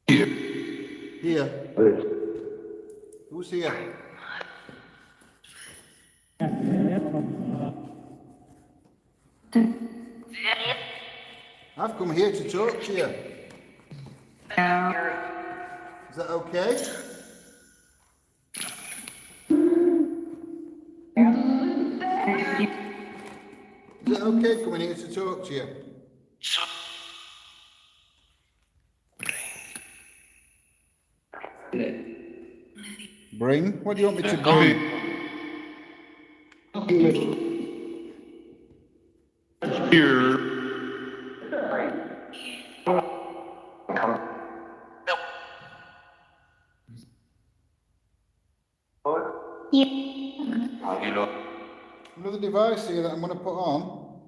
Here. Who's here? I've come here to talk to you. Is that okay? Is it okay coming here to talk to you? Bring? What do you want me to bring? Here. Another device here that I'm going to put on.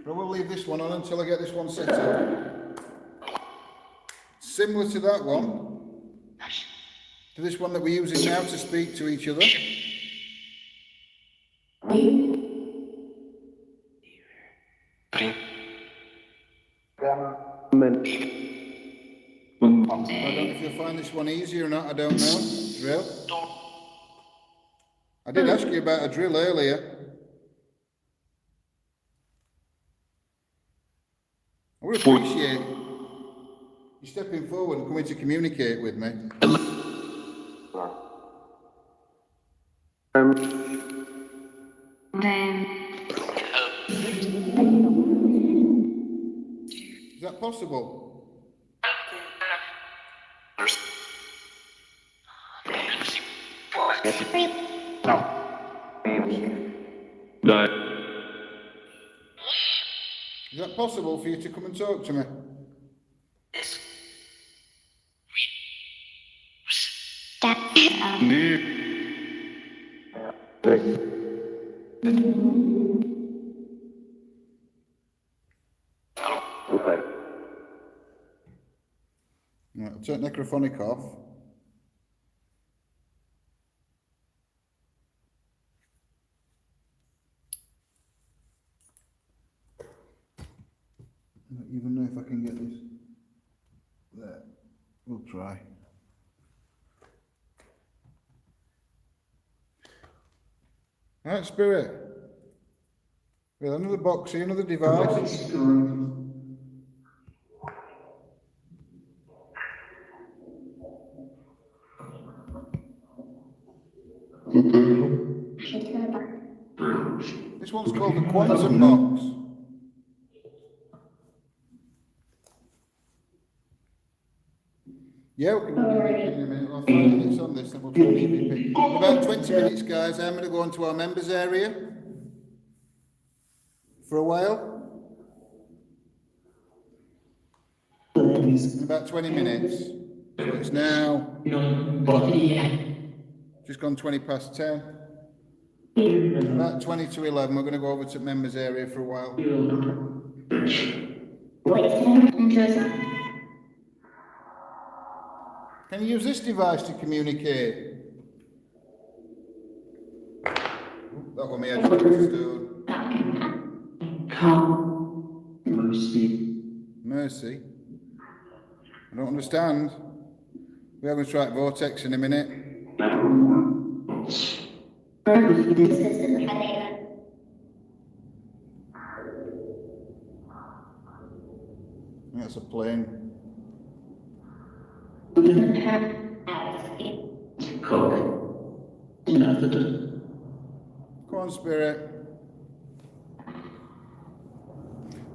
But I will leave this one on until I get this one set up. Similar to that one. To this one that we're using now to speak to each other. I don't know if you'll find this one easier or not, I don't know. Drill. I did ask you about a drill earlier. I would appreciate you stepping forward and coming to communicate with me. Is that possible? Is that possible for you to come and talk to me? Right, I'll take necrophonic off. I don't even know if I can get this. There. We'll try. Right, Spirit. Well, another box here, another device. This one's called the Quantum Box. Yeah, we can do EVP in a minute. I'll 5 minutes on this, then we'll do an EVP. In about 20 minutes, guys, I'm going to go into our members area for a while. In about 20 minutes. So it's now just gone 20 past 10. About 20 to 11. We're going to go over to members area for a while. Can you use this device to communicate? That one may have to Mercy. I don't understand. We're going to try Vortex in a minute. I think that's a plane. Come on, Spirit.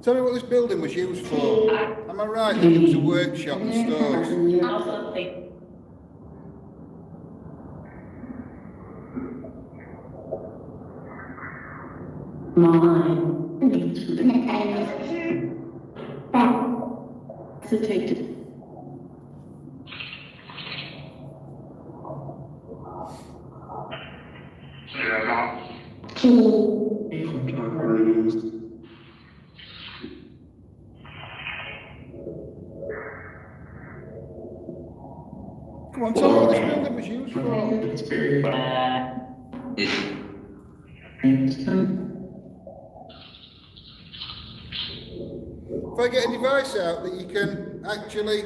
Tell me what this building was used for. Am I right that it was a workshop and stores? Come on, tell me what this building was used for. If I get a device out that you can actually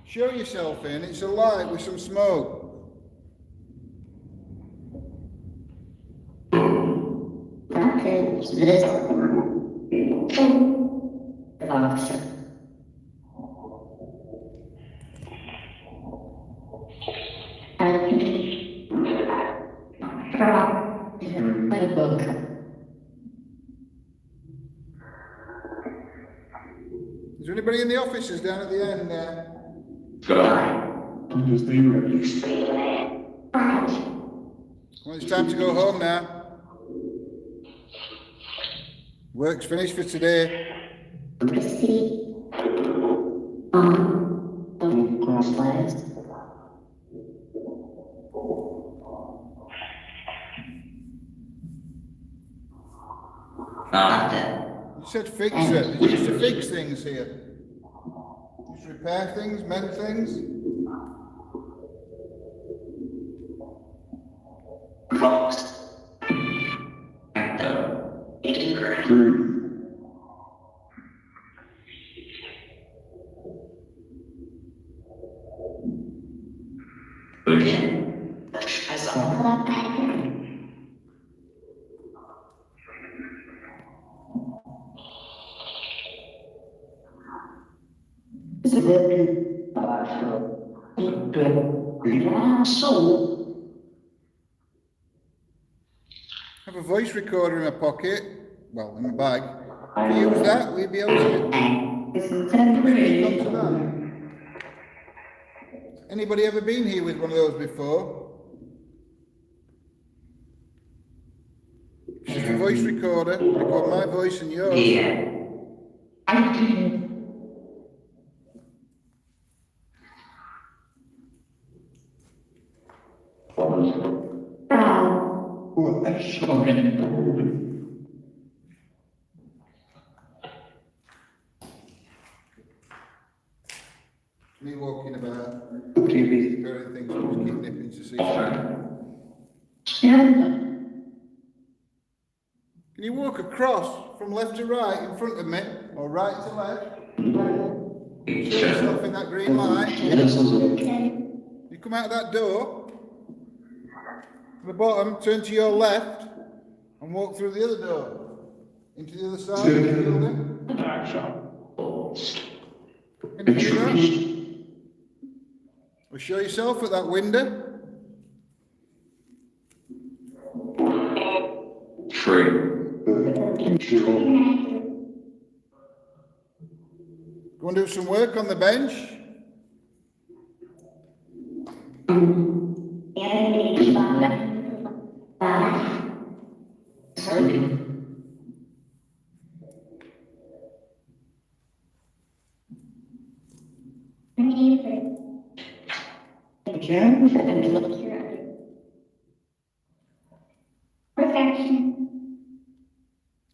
show yourself in, it's a light with some smoke. Is there anybody in the offices down at the end there? Well, it's time to go home now. Work's finished for today. You said fix it. You used to fix things here. Just repair things, mend things. I have a voice recorder in my pocket, well, in my bag. If you use that, we'll be able to speak onto that. Anybody ever been here with one of those before? It's just a voice recorder. Record my voice and yours. Me walking about, preparing things, I just keep nipping to see something. Can you walk across from left to right in front of me, or right to left? Show yourself in that green light. You come out of that door, to the bottom, turn to your left, and walk through the other door, into the other side of the building. Can you do that? Or show yourself at that window. Go and do some work on the bench. Can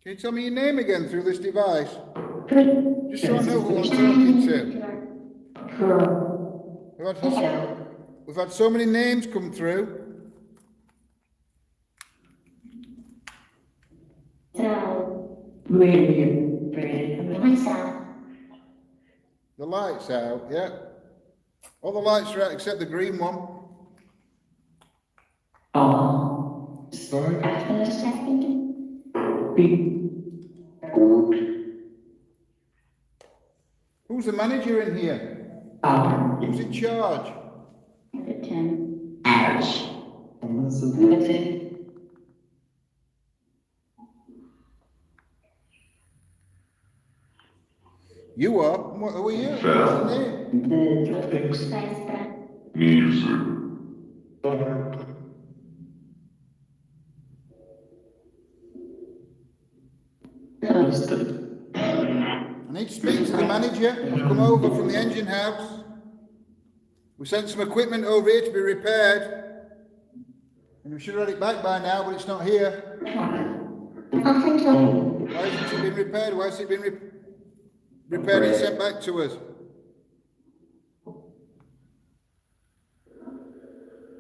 you tell me your name again through this device? Just so I know who I'm talking to. We've had so many names come through. The light's out, yeah. All the lights are out except the green one. Who's the manager in here? Who's in charge? You are? What are you? What's your name? I need to speak to the manager. I've come over from the engine house. We sent some equipment over here to be repaired. And we should have had it back by now, but it's not here. Why hasn't it been repaired? Why has it been repaired and sent back to us?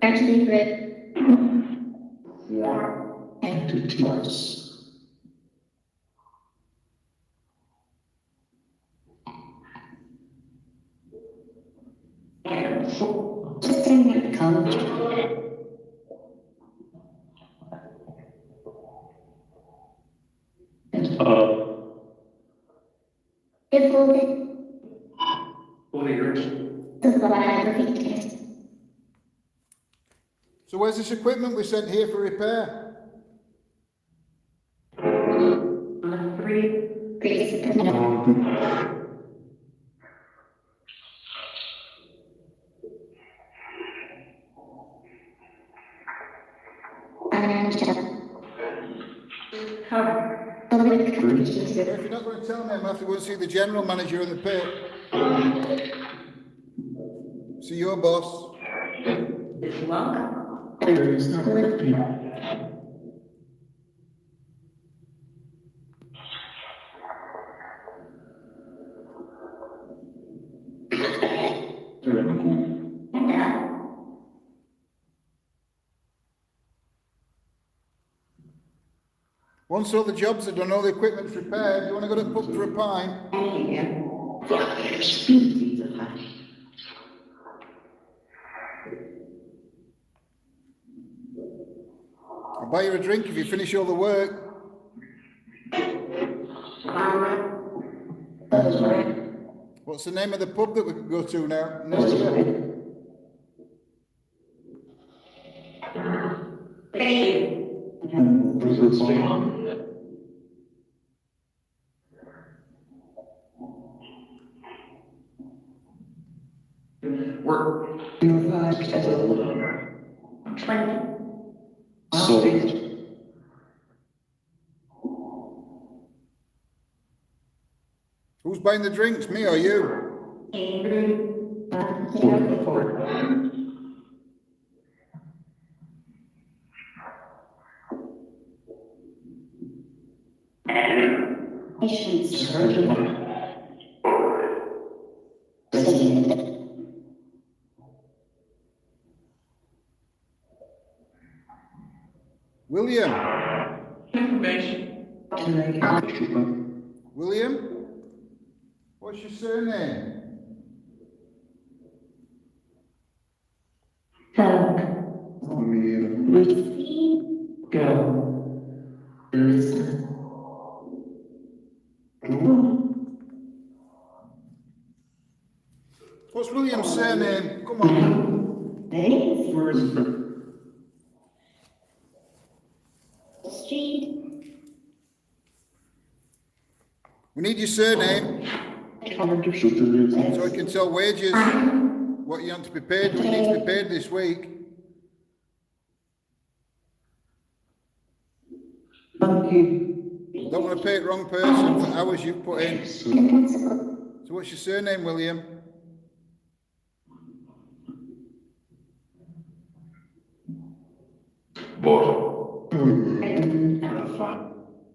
Entities. So where's this equipment we sent here for repair? If you're not going to tell me, I'm going to have to go and see the general manager in the pit. See your boss. Once all the jobs are done, all the equipment's repaired, you want to go to the pub for a pint? I'll buy you a drink if you finish all the work. What's the name of the pub that we could go to now? Who's buying the drinks, me or you? William? William? What's your surname? What's William's surname? Come on. We need your surname so I can tell wages what you want to be paid, what you need to be paid this week. Don't want to pay the wrong person for hours you've put in. So what's your surname, William? bottom.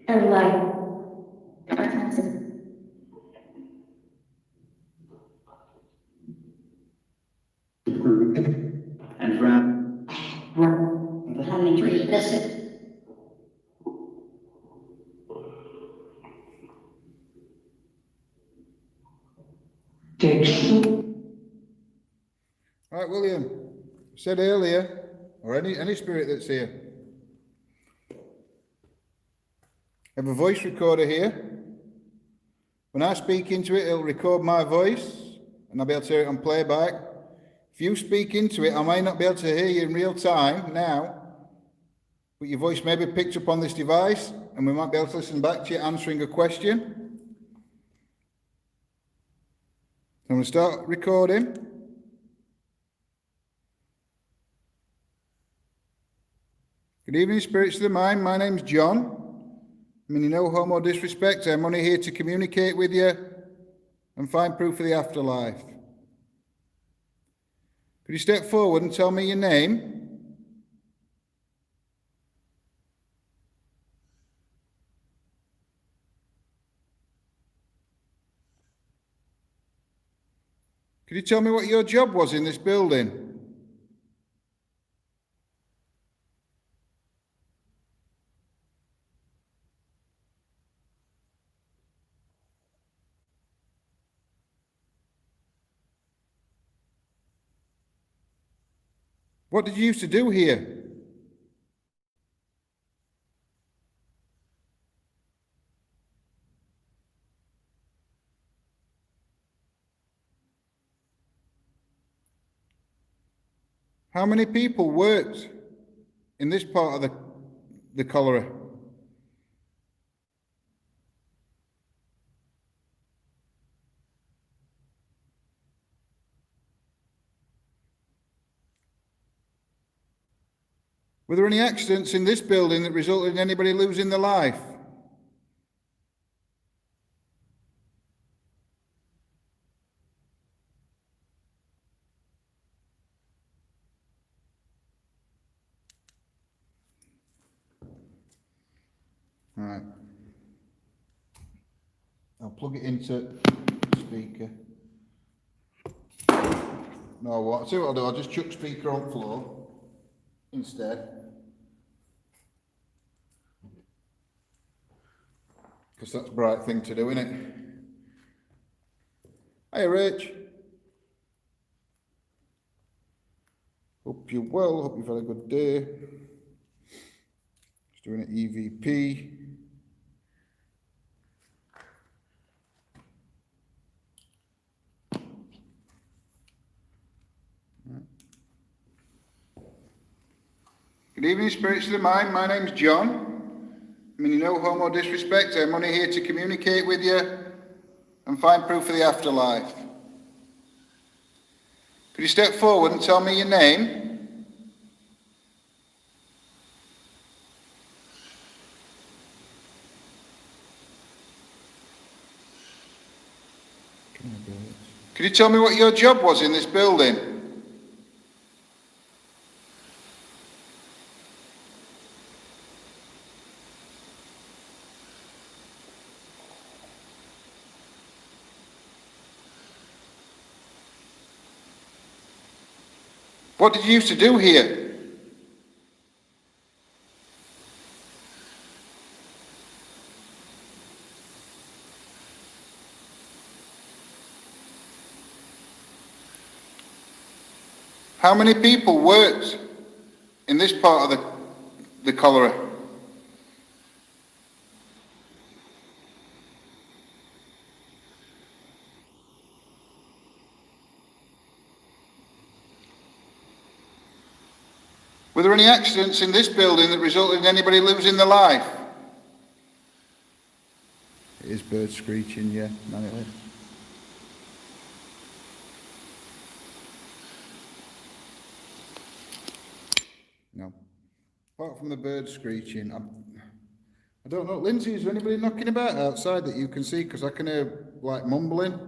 And light. And round. The honey tree, that's it. Right, William, said earlier, or any spirit that's here. I have a voice recorder here. When I speak into it, it'll record my voice, and I'll be able to hear it on playback. If you speak into it, I may not be able to hear you in real time now, but your voice may be picked up on this device, and we might be able to listen back to you answering a question. I'm going to start recording. Good evening, spirits of the mind. My name's John. I mean, no harm or disrespect. I'm only here to communicate with you and find proof of the afterlife. Could you step forward and tell me your name? Could you tell me what your job was in this building? What did you used to do here? How many people worked in this part of the cholera? Were there any accidents in this building that resulted in anybody losing their life? All right. I'll plug it into speaker. No, what? I'll see what I'll do. I'll just chuck speaker on floor instead. Because that's a bright thing to do, isn't it? Hey, Rach. Hope you're well. Hope you've had a good day. Just doing an EVP. Good evening, spirits of the mind. My name's John. I mean, no harm or disrespect. I'm only here to communicate with you and find proof of the afterlife. Could you step forward and tell me your name? Could you tell me what your job was in this building? What did you used to do here? How many people worked in this part of the cholera? Were there any accidents in this building that resulted in anybody losing their life? It is bird screeching, yeah, Natalie. No. Apart from the bird screeching, I don't know. Lindsay, is there anybody knocking about outside that you can see? Because I can hear, like, mumbling.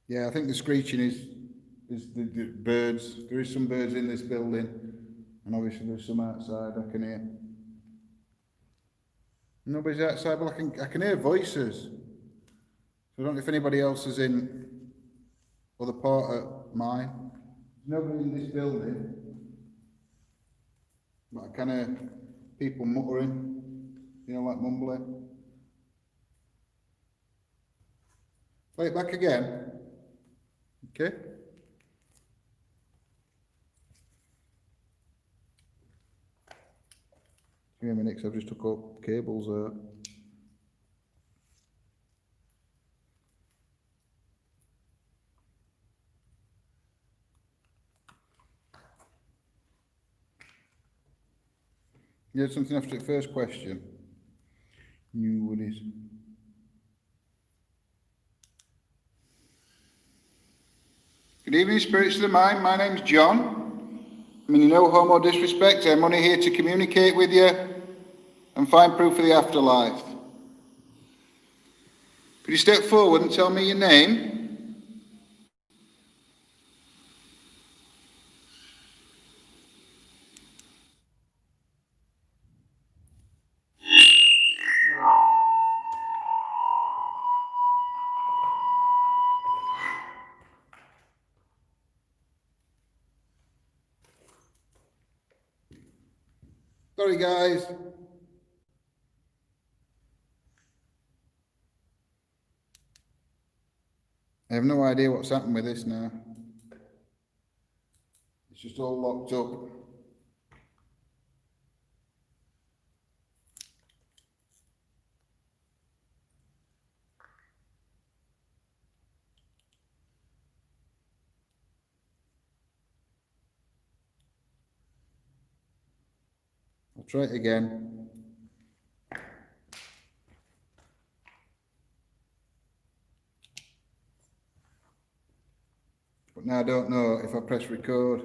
Yeah, I think the screeching is the birds. There is some birds in this building, and obviously there's some outside I can hear. Nobody's outside, but I can hear voices. So I don't know if anybody else is in other part of mine. There's nobody in this building, but I can hear people muttering, you know, like mumbling. Play it back again. Okay. Give me a minute, 'cause I've just took up cables out. You had something after the first question? New what is? Good evening, spirits of the mind. My name's John. I mean, no homo disrespect. I'm only here to communicate with you and find proof of the afterlife. Could you step forward and tell me your name? Sorry, guys. I have no idea what's happened with this now. It's just all locked up. I'll try it again. But now I don't know if I press record.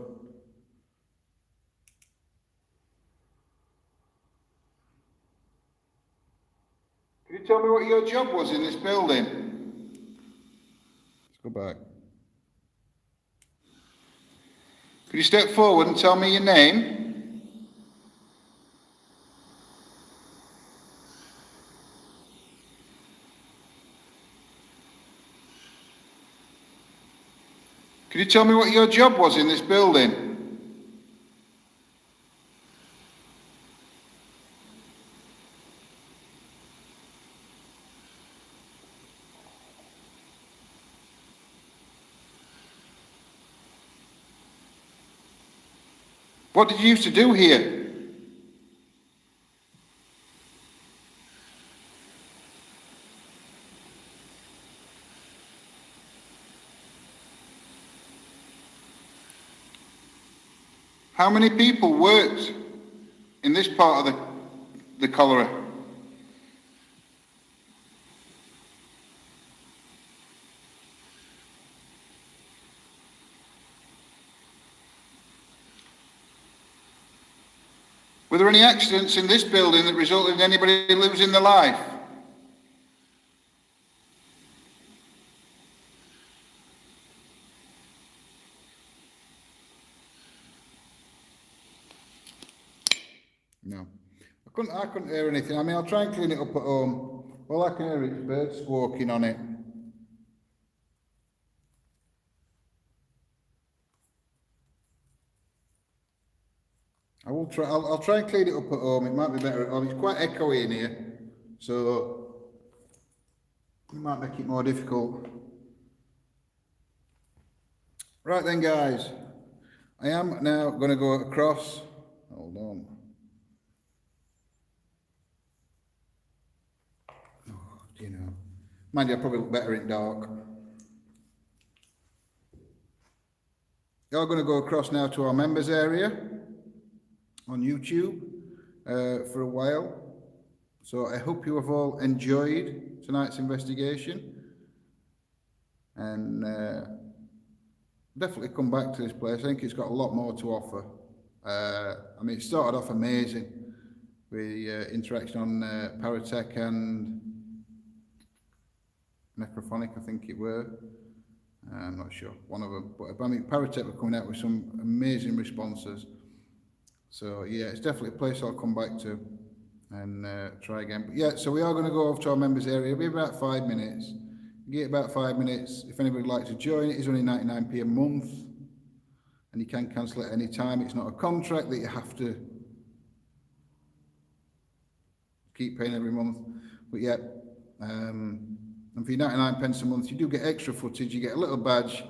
Can you tell me what your job was in this building? Let's go back. Could you step forward and tell me your name? Could you tell me what your job was in this building? What did you used to do here? How many people worked in this part of the cholera? Were there any accidents in this building that resulted in anybody losing their life? No. I couldn't hear anything. I mean, I'll try and clean it up at home. All I can hear is birds squawking on it. I'll try and clean it up at home. It might be better at home. It's quite echoey in here, so it might make it more difficult. Right then, guys. I am now going to go across. Hold on. Oh, do you know? Mind you, I probably look better in dark. You're going to go across now to our members area on YouTube for a while. So I hope you have all enjoyed tonight's investigation. And definitely come back to this place. I think it's got a lot more to offer. I mean, it started off amazing with interaction on Paratech and Necrophonic, I think it were. I'm not sure, one of them. But I mean, Paratek were coming out with some amazing responses. So yeah, it's definitely a place I'll come back to and try again. But yeah, so we are going to go over to our members area. It'll be about 5 minutes. You get about 5 minutes. If anybody would like to join, it is only 99p a month. And you can cancel at any time. It's not a contract that you have to keep paying every month. But yeah, and for your 99 pence a month, you do get extra footage. You get a little badge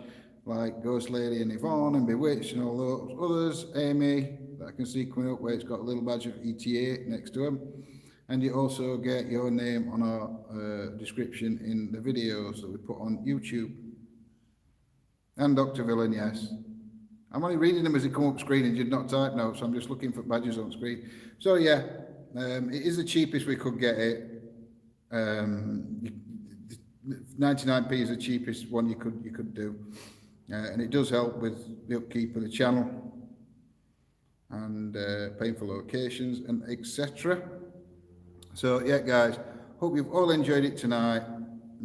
like Ghost Lady and Yvonne and Bewitched and all those others. Amy, that I can see coming up where it's got a little badge of ETA next to him. And you also get your name on our description in the videos that we put on YouTube. And DrVillain, yes. I'm only reading them as they come up screen and you'd not type notes, so I'm just looking for badges on screen. So yeah, it is the cheapest we could get it. 99p is the cheapest one you could do. And it does help with the upkeep of the channel and paying for locations and etc. So yeah, guys, hope you've all enjoyed it tonight.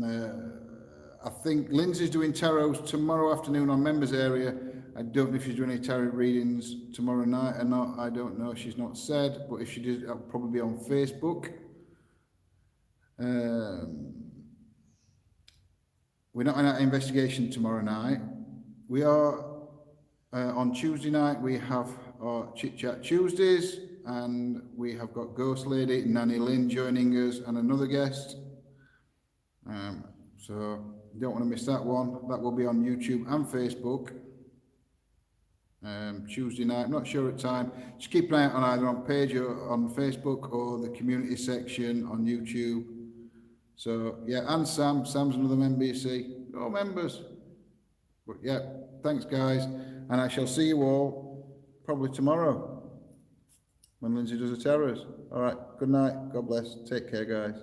I think Lindsay's doing tarots tomorrow afternoon on members area. I don't know if she's doing any tarot readings tomorrow night or not. I don't know. She's not said, but if she did, I'll probably be on Facebook. We're not in our investigation tomorrow night. We are on Tuesday night. We have our Chit Chat Tuesdays, and we have got Ghost Lady, Nanny Lynn joining us, and another guest. So you don't want to miss that one. That will be on YouTube and Facebook. Tuesday night, not sure at time. Just keep an eye out on either on page or on Facebook or the community section on YouTube. So yeah, and Sam's another member, you see. All members. But yeah, thanks guys, and I shall see you all probably tomorrow when Lindsay does the terrors. All right, good night, God bless, take care guys.